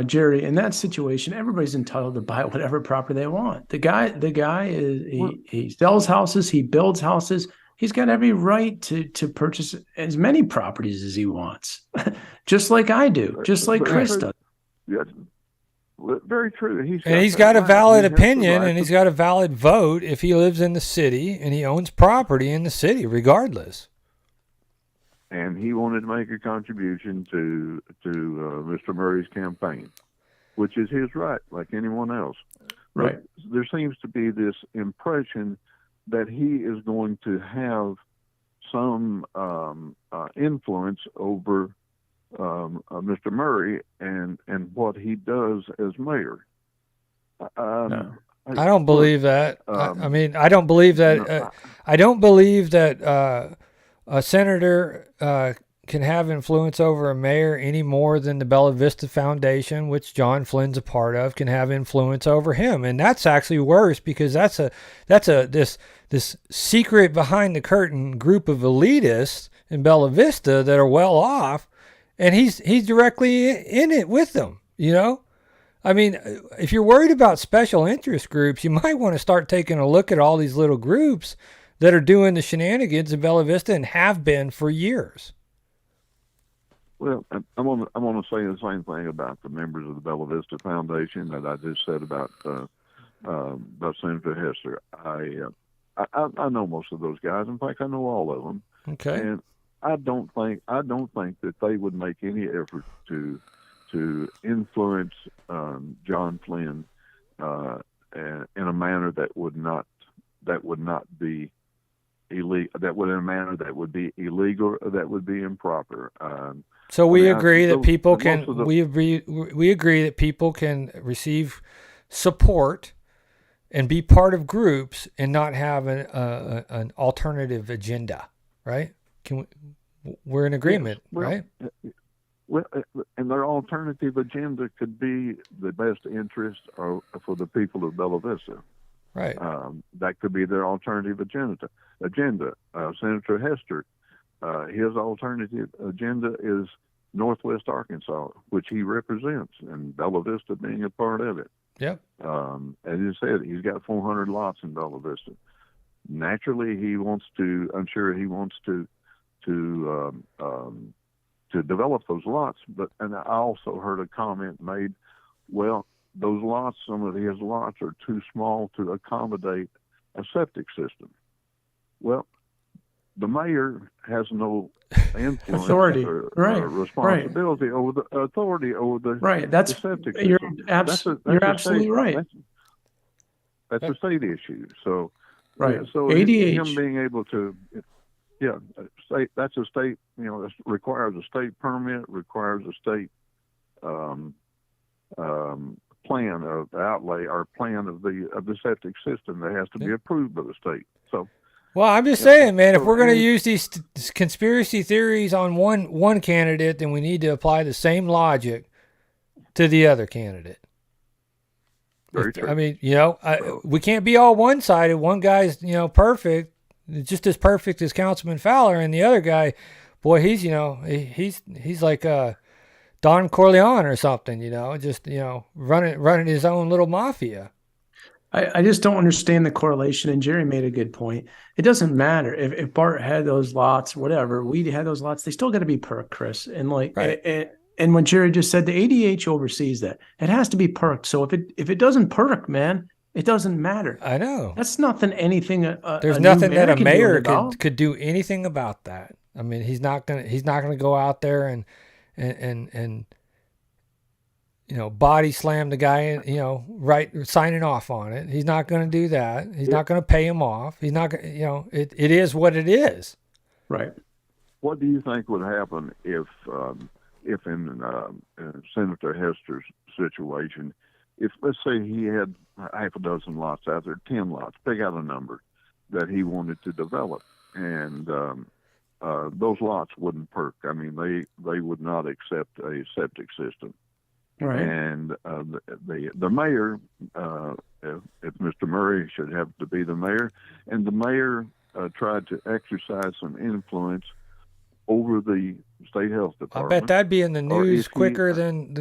Jerry, in that situation, everybody's entitled to buy whatever property they want. The guy is he sells houses, he builds houses. He's got every right to purchase as many properties as he wants, just like I do, just like Chris does. Yeah, very true. He's got a valid opinion, and he's got a valid vote if he lives in the city and he owns property in the city, regardless. and he wanted to make a contribution to Mr. Murray's campaign, which is his right, like anyone else. Right. But there seems to be this impression that he is going to have some influence over Mr. Murray and what he does as mayor. No. I don't believe that. I mean, I don't believe that. No, I don't believe that a senator can have influence over a mayor any more than the Bella Vista Foundation, which John Flynn's a part of, can have influence over him. And that's actually worse, because that's this secret behind the curtain group of elitists in Bella Vista that are well off, and he's directly in it with them, you know? I mean, if you're worried about special interest groups, you might want to start taking a look at all these little groups that are doing the shenanigans in Bella Vista and have been for years. Well, I'm going to say the same thing about the members of the Bella Vista Foundation that I just said about Senator Hester. I know most of those guys. In fact, I know all of them. Okay. And I don't think that they would make any effort to influence John Flynn in a manner that would not be illegal. That would in a manner that would be illegal. That would be improper. So we agree that people can. We agree that people can receive support and be part of groups and not have an alternative agenda, right? We're in agreement, yes, right? Well, and their alternative agenda could be the best interest for the people of Bella Vista. Right. That could be their alternative agenda. Senator Hester, his alternative agenda is Northwest Arkansas, which he represents, and Bella Vista being a part of it. Yep. As you said, he's got 400 lots in Bella Vista. Naturally, I'm sure he wants to develop those lots. And I also heard a comment made, well, those lots, some of his lots are too small to accommodate a septic system. Well, the mayor has no influence authority, or right, responsibility over the authority over the the septic system. You're absolutely right. That's a state issue. So, right. So ADH. him being able to, that's a state. That requires a state permit, requires a state plan of outlay or plan of the septic system that has to be approved by the state. So. Well, I'm just saying, man, if we're going to use these conspiracy theories on one candidate, then we need to apply the same logic to the other candidate. Very true. I mean, we can't be all one-sided. One guy's, perfect, just as perfect as Councilman Fowler, and the other guy, boy, he's like Don Corleone or something, just running his own little mafia. I just don't understand the correlation, and Jerry made a good point. It doesn't matter if Bart had those lots, whatever, we had those lots, they still got to be perked, Chris. And and when Jerry just said the ADH oversees that, it has to be perked. So if it doesn't perk, man, it doesn't matter. I know. That's nothing. There's nothing that a mayor could do anything about that. I mean, he's not gonna go out there and body slam the guy, signing off on it. He's not going to do that. He's not going to pay him off. He's not going to, it is what it is. Right. What do you think would happen if in Senator Hester's situation, if let's say he had half a dozen lots out there, 10 lots, pick out a number that he wanted to develop, and those lots wouldn't perk. I mean, they would not accept a septic system. Right. And the mayor, if Mr. Murray should have to be the mayor, and the mayor tried to exercise some influence over the state health department. I bet that'd be in the news quicker than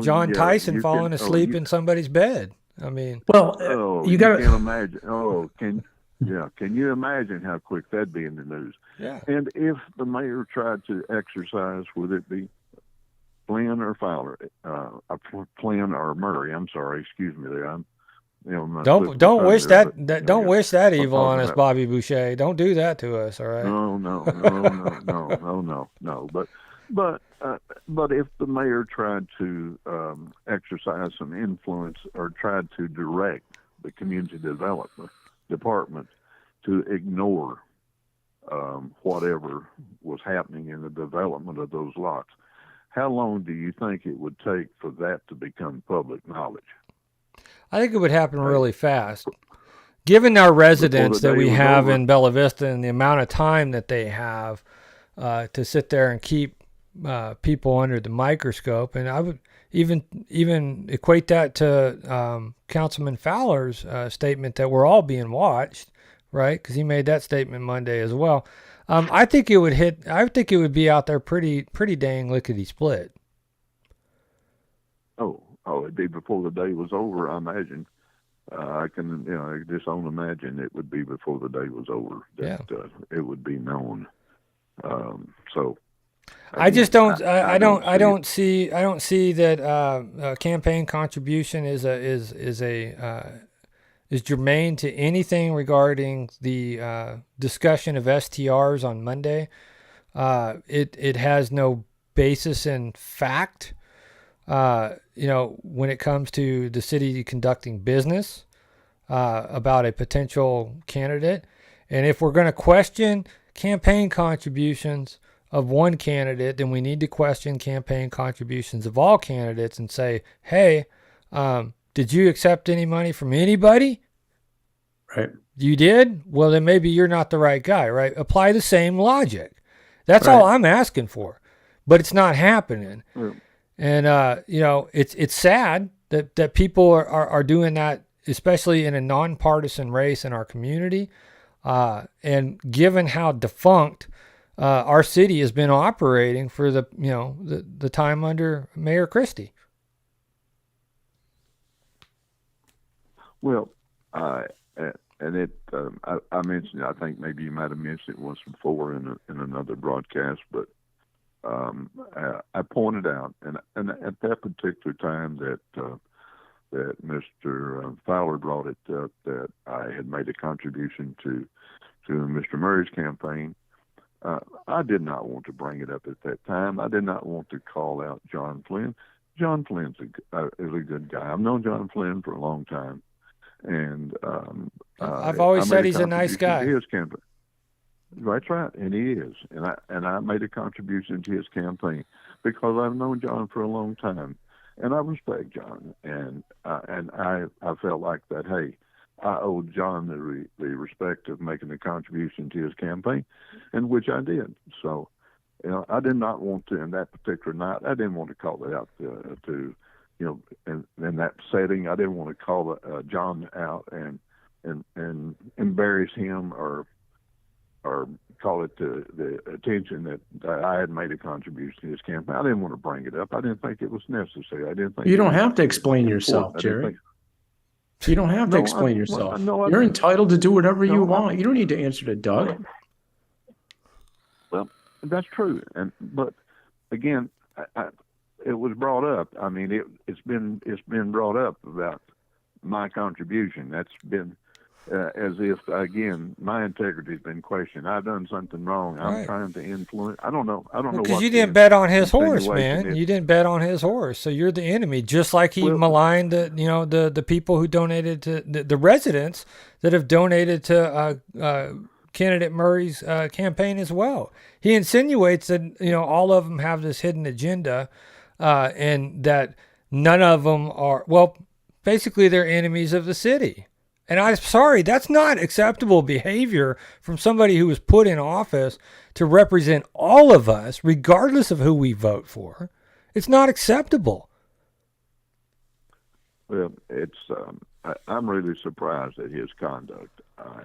John Tyson falling asleep in somebody's bed. I mean, you can't imagine. Can you imagine how quick that'd be in the news? Yeah. And if the mayor tried to exercise, whether it be Flynn or Fowler, Flynn or Murray, I'm sorry, excuse me there. Don't wish there, that. Don't wish that I'm evil on talking us, about- Bobby Boucher. Don't do that to us. All right. No. But if the mayor tried to exercise some influence or tried to direct the community development department to ignore whatever was happening in the development of those lots, how long do you think it would take for that to become public knowledge? I think it would happen really fast. Given our residents that we have in Bella Vista and the amount of time that they have to sit there and keep people under the microscope, and I would even equate that to Councilman Fowler's statement that we're all being watched, right? Because he made that statement Monday as well. I think it would hit. I think it would be out there pretty dang lickety split. Oh, it'd be before the day was over, I imagine. I just don't imagine it would be before the day was over that it would be known. So I just don't. I don't see that campaign contribution is germane to anything regarding the discussion of STRs on Monday. It has no basis in fact. When it comes to the city conducting business about a potential candidate. And if we're going to question campaign contributions of one candidate, then we need to question campaign contributions of all candidates and say, hey, did you accept any money from anybody? Right. You did? Well, then maybe you're not the right guy, right? Apply the same logic. That's all I'm asking for. But it's not happening. Yeah. And, it's sad that people are doing that, especially in a nonpartisan race in our community. And given how defunct our city has been operating for the time under Mayor Christie. Well, I mentioned, I think maybe you might have mentioned it once before in another broadcast, but I pointed out, and at that particular time that Mr. Fowler brought it up, that I had made a contribution to Mr. Murray's campaign. I did not want to bring it up at that time. I did not want to call out John Flynn. John Flynn's is a good guy. I've known John Flynn for a long time, and I've always said he's a nice guy. To his campaign. That's right, and he is. And I made a contribution to his campaign because I've known John for a long time, and I respect John. And I felt like that. Hey, I owed John the respect of making a contribution to his campaign, and which I did. So, I did not want to, in that particular night, I didn't want to call it out to in that setting. I didn't want to call John out and embarrass him or call it the attention that I had made a contribution to his campaign. I didn't want to bring it up. I didn't think it was necessary. I didn't think you don't have to explain yourself, Jerry. You don't have to explain yourself. You're entitled to do whatever you want. You don't need to answer to Doug. Well, that's true. But again, it was brought up. I mean, it's been brought up about my contribution. That's been as if, again, my integrity has been questioned. I've done something wrong. I'm trying to influence. I don't know. Because you didn't bet on his horse, man. You didn't bet on his horse, so you're the enemy. Just like he maligned the people who donated to the residents that have donated to candidate Murray's campaign as well. He insinuates that all of them have this hidden agenda, and that none of them are. Well, basically, they're enemies of the city. And I'm sorry, that's not acceptable behavior from somebody who was put in office to represent all of us, regardless of who we vote for. It's not acceptable. Well, I'm really surprised at his conduct. I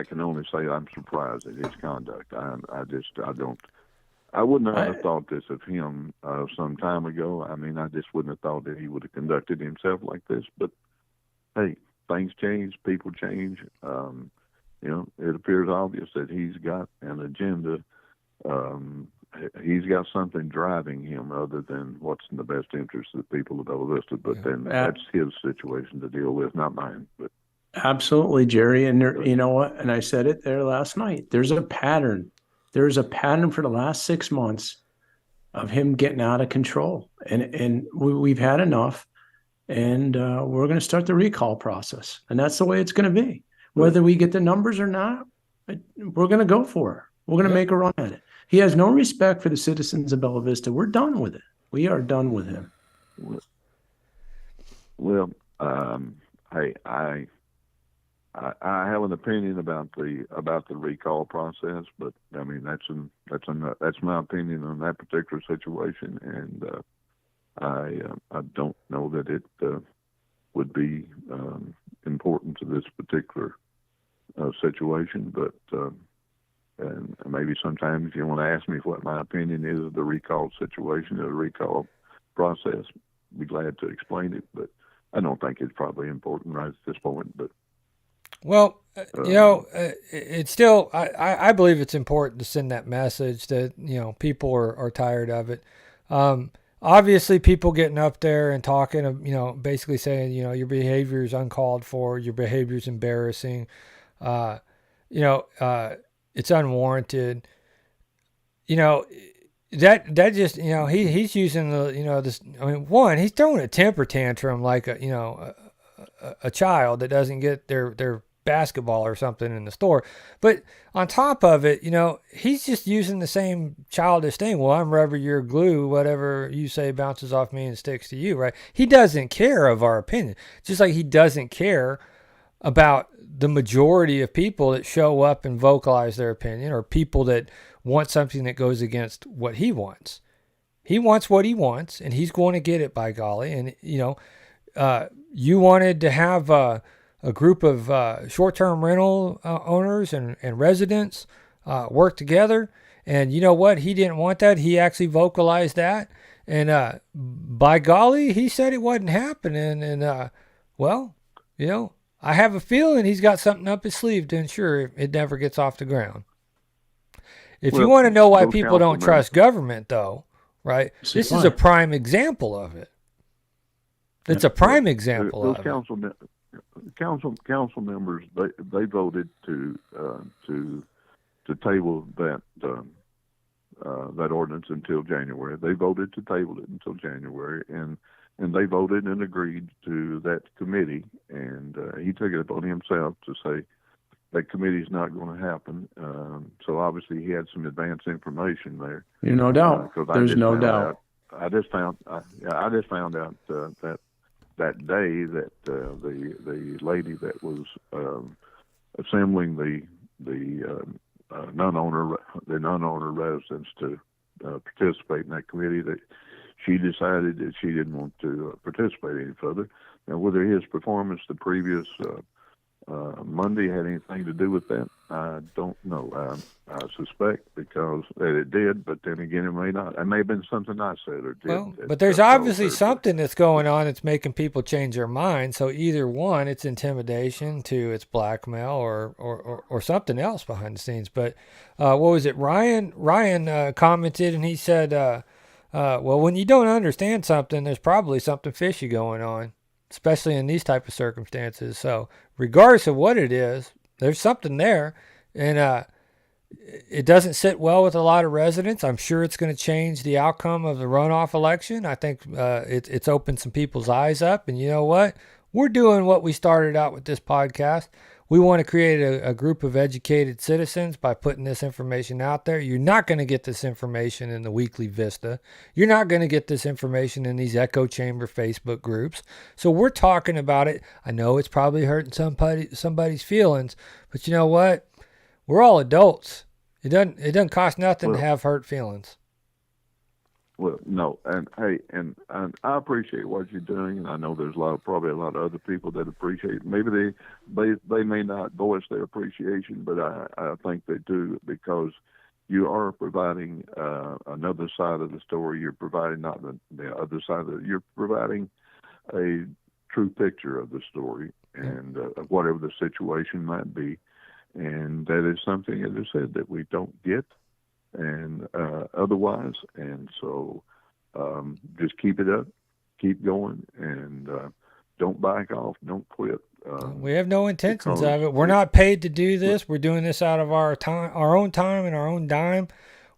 can only say I'm surprised at his conduct. I wouldn't have thought this of him some time ago. I mean, I just wouldn't have thought that he would have conducted himself like this. But, hey, things change, people change. It appears obvious that he's got an agenda he's got something driving him other than what's in the best interest of the people of Bella Vista. But then that's his situation to deal with, not mine. But absolutely, Jerry. And you know what? And I said it there last night. There's a pattern. There's a pattern for the last 6 months of him getting out of control, and we've had enough. And we're going to start the recall process, and that's the way it's going to be. Whether we get the numbers or not, we're going to go for it. We're going to make a run at it. He has no respect for the citizens of Bella Vista. We're done with it. We are done with him. Well, hey, I have an opinion about the recall process, but I mean that's my opinion on that particular situation, and I don't know that it would be important to this particular situation, but and maybe sometimes if you want to ask me what my opinion is of the recall situation or the recall process, I'd be glad to explain it, but I don't think it's probably important right at this point. But well, it's still, I believe it's important to send that message that, people are tired of it. Obviously people getting up there and talking, basically saying, your behavior is uncalled for, your behavior is embarrassing, it's unwarranted. That just, he's using this, one, he's throwing a temper tantrum like a child that doesn't get their basketball or something in the store. But on top of it, he's just using the same childish thing. Well, I'm rubber, you're glue, whatever you say bounces off me and sticks to you, right? He doesn't care of our opinion. Just like he doesn't care about the majority of people that show up and vocalize their opinion, or people that want something that goes against what he wants. He wants what he wants, and he's going to get it, by golly. And, you wanted to have a group of short-term rental owners and residents work together. And you know what? He didn't want that. He actually vocalized that. And by golly, he said it wasn't happening. And, I have a feeling he's got something up his sleeve to ensure it never gets off the ground. If you want to know why people don't trust government, though, right, this is a prime example of it. It's a prime example of it. Council members, they voted to table that ordinance until January. They voted to table it until January, and they voted and agreed to that committee. And he took it upon himself to say that committee's not going to happen. So obviously he had some advance information there. No doubt. There's no doubt. I just found out that day that the lady that was assembling the non-owner residents to participate in that committee, that she decided that she didn't want to participate any further. Now, whether his performance the previous Monday had anything to do with that, I don't know. I suspect because that it did, but then again, it may not. It may have been something I said or did. Well, but there's obviously something that's going on that's making people change their mind. So either one, it's intimidation, two, it's blackmail, or something else behind the scenes. But what was it? Ryan commented, and he said, well, when you don't understand something, there's probably something fishy going on, especially in these type of circumstances. So regardless of what it is, there's something there. And it doesn't sit well with a lot of residents. I'm sure it's going to change the outcome of the runoff election. I think it's opened some people's eyes up. And you know what? We're doing what we started out with this podcast. We want to create a group of educated citizens by putting this information out there. You're not going to get this information in the Weekly Vista. You're not going to get this information in these echo chamber Facebook groups. So we're talking about it. I know it's probably hurting somebody's feelings, but you know what? We're all adults. It doesn't cost nothing to have hurt feelings. Well, no, and hey, and I appreciate what you're doing, and I know there's probably a lot of other people that appreciate it. Maybe they may not voice their appreciation, but I think they do, because you are providing another side of the story. You're providing not the other side of it. You're providing a true picture of the story and of whatever the situation might be. And that is something, as I said, that we don't get and otherwise. And so just keep it up, keep going, and don't back off, don't quit. We have no intentions because of it. We're not paid to do this. We're doing this out of our time, our own time and our own dime.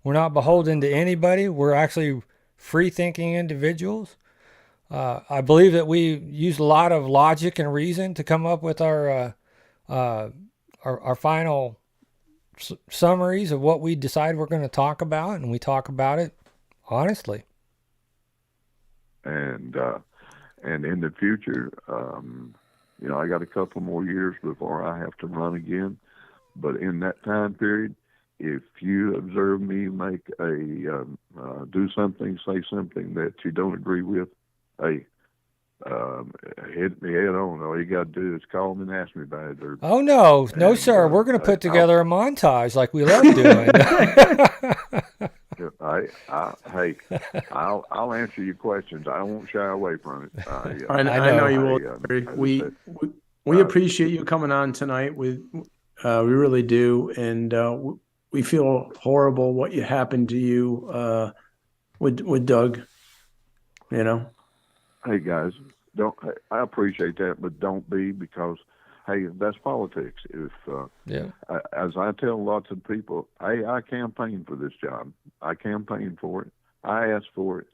We're not beholden to anybody. We're actually free-thinking individuals. I believe that we use a lot of logic and reason to come up with our final summaries of what we decide we're going to talk about, and we talk about it honestly. And in the future, I got a couple more years before I have to run again. But in that time period, if you observe me make do something, say something that you don't agree with, hey, hit me head on. All you got to do is call me and ask me about it. Oh, no, sir. We're going to put together a montage like we love doing. Hey, I'll answer your questions. I won't shy away from it. I know you will. We appreciate you coming on tonight. We really do, and we feel horrible what happened to you with Doug. Hey guys, I appreciate that, but don't be, because hey, that's politics. If as I tell lots of people, hey, I campaigned for this job. I campaigned for it. I asked for it.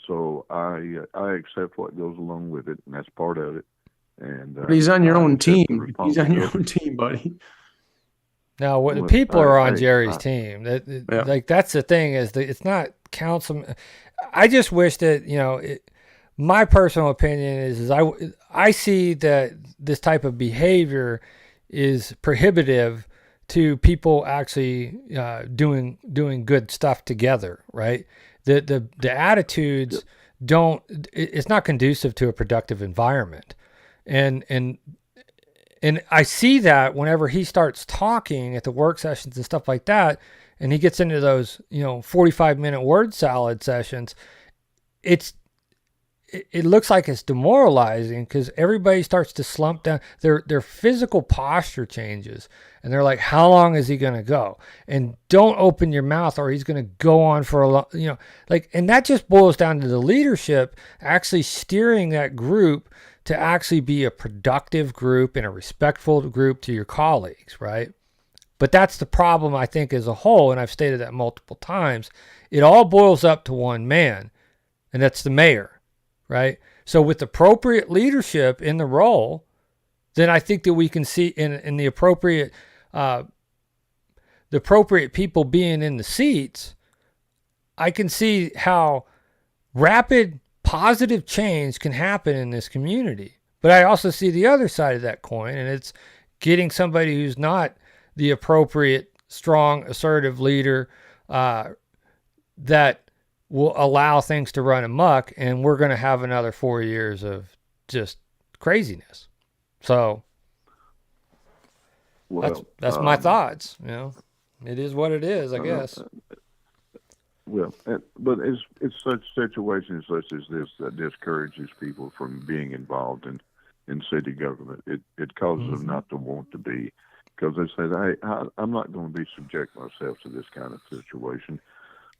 So I accept what goes along with it, and that's part of it. And but he's on your own team. He's on your own team, buddy. Now, what the people are on Jerry's team. Like that's the thing, is that it's not councilman. I just wish that my personal opinion is I see that this type of behavior is prohibitive to people actually doing good stuff together, right? The attitudes it's not conducive to a productive environment. And I see that whenever he starts talking at the work sessions and stuff like that, and he gets into those 45-minute word salad sessions, it looks like it's demoralizing, because everybody starts to slump down. Their physical posture changes, and they're like, how long is he going to go? And don't open your mouth, or he's going to go on for a long, and that just boils down to the leadership actually steering that group to actually be a productive group and a respectful group to your colleagues, right? But that's the problem, I think, as a whole, and I've stated that multiple times. It all boils up to one man, and that's the mayor, right? So with appropriate leadership in the role, then I think that we can see in the appropriate people being in the seats, I can see how rapid positive change can happen in this community. But I also see the other side of that coin, and it's getting somebody who's not the appropriate, strong, assertive leader that will allow things to run amok, and we're going to have another 4 years of just craziness. So that's my thoughts. It is what it is, I guess. Well, but it's such situations such as this that discourages people from being involved in city government. It causes them not to want to be, because they say, hey, I'm not going to be subject myself to this kind of situation.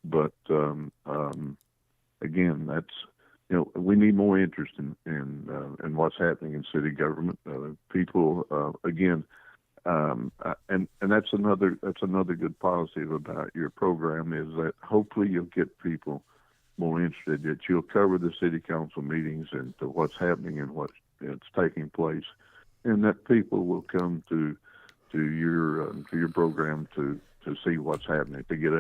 But again, that's we need more interest in what's happening in city government. People again. And that's another good positive about your program, is that hopefully you'll get people more interested, that you'll cover the city council meetings and to what's happening and what's taking place, and that people will come to your program to see what's happening, to get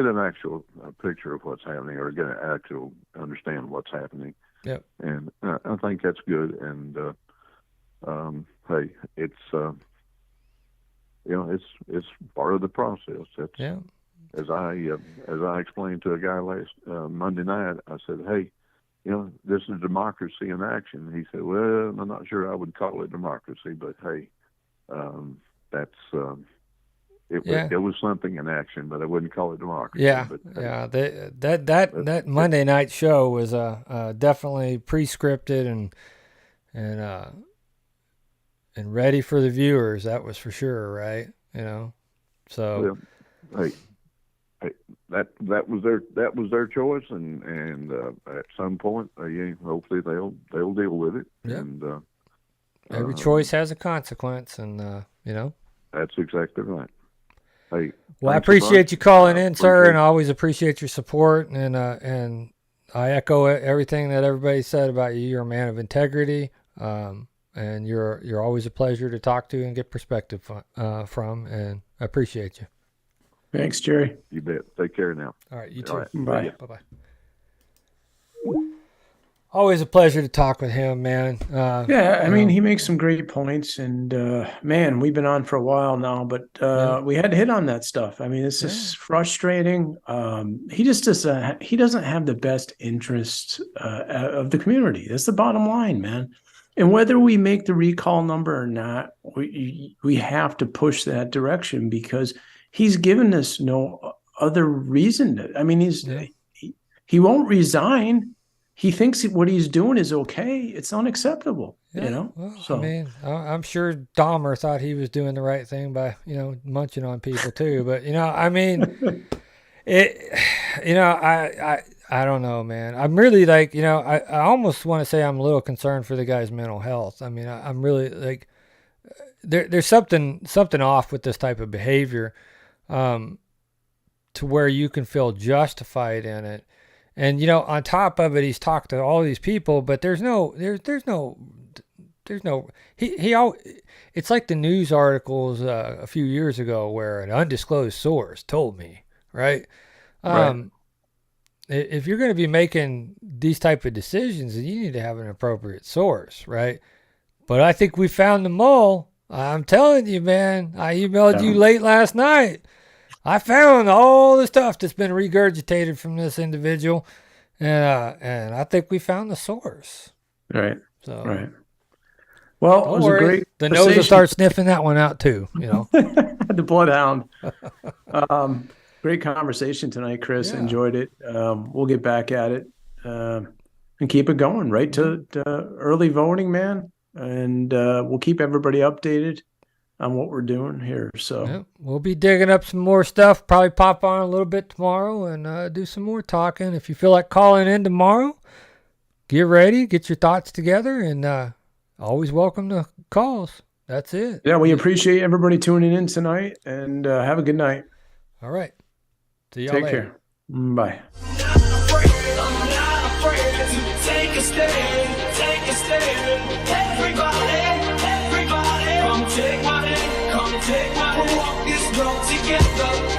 an actual picture of what's happening, or get an actual understand what's happening. Yep. And I think that's good. And hey, it's part of the process. That's, as I explained to a guy last Monday night, I said, hey, this is democracy in action. He said, well, I'm not sure I would call it democracy, but hey, it was something in action, but I wouldn't call it democracy. Yeah, but, that Monday night show was definitely pre-scripted and ready for the viewers. That was for sure, right? So. Well, hey, that was their choice, and at some point, hopefully they'll deal with it. Yep. And every choice has a consequence, and that's exactly right. Hey, well, I appreciate you calling in, sir, and I always appreciate your support. And I echo everything that everybody said about you. You're a man of integrity, and you're always a pleasure to talk to and get perspective from. And I appreciate you. Thanks, Jerry. You bet. Take care now. All right, you too. All right. Bye. Bye-bye. Always a pleasure to talk with him, man. Yeah, I mean, he makes some great points, and man, we've been on for a while now, but we had to hit on that stuff. I mean, this is frustrating. He just doesn't. He doesn't have the best interest of the community. That's the bottom line, man. And whether we make the recall number or not, we have to push that direction because he's given us no other reason. I mean, he won't resign. He thinks what he's doing is okay. It's unacceptable, Well, I mean, I'm sure Dahmer thought he was doing the right thing by, munching on people too. But, I mean, I don't know, man. I'm really I almost want to say I'm a little concerned for the guy's mental health. I mean, I'm really there's something off with this type of behavior, to where you can feel justified in it. And, on top of it, he's talked to all these people, but it's like the news articles a few years ago where an undisclosed source told me, right? If you're going to be making these type of decisions, then you need to have an appropriate source, right? But I think we found the mole. I'm telling you, man, I emailed you late last night. I found all the stuff that's been regurgitated from this individual, and I think we found the source. Right. So, right. Well, it was a great the nose will start sniffing that one out too. The bloodhound. Great conversation tonight, Chris. Yeah. Enjoyed it. We'll get back at it and keep it going right to early voting, man. And we'll keep everybody updated on what we're doing here. So we'll be digging up some more stuff, probably pop on a little bit tomorrow and do some more talking. If you feel like calling in tomorrow, get ready, get your thoughts together, and always welcome to calls. That's it. Yeah, we appreciate everybody tuning in tonight, and have a good night. All right. See y'all Take later. care. Bye. Take my hand, come take my hand, walk this road together.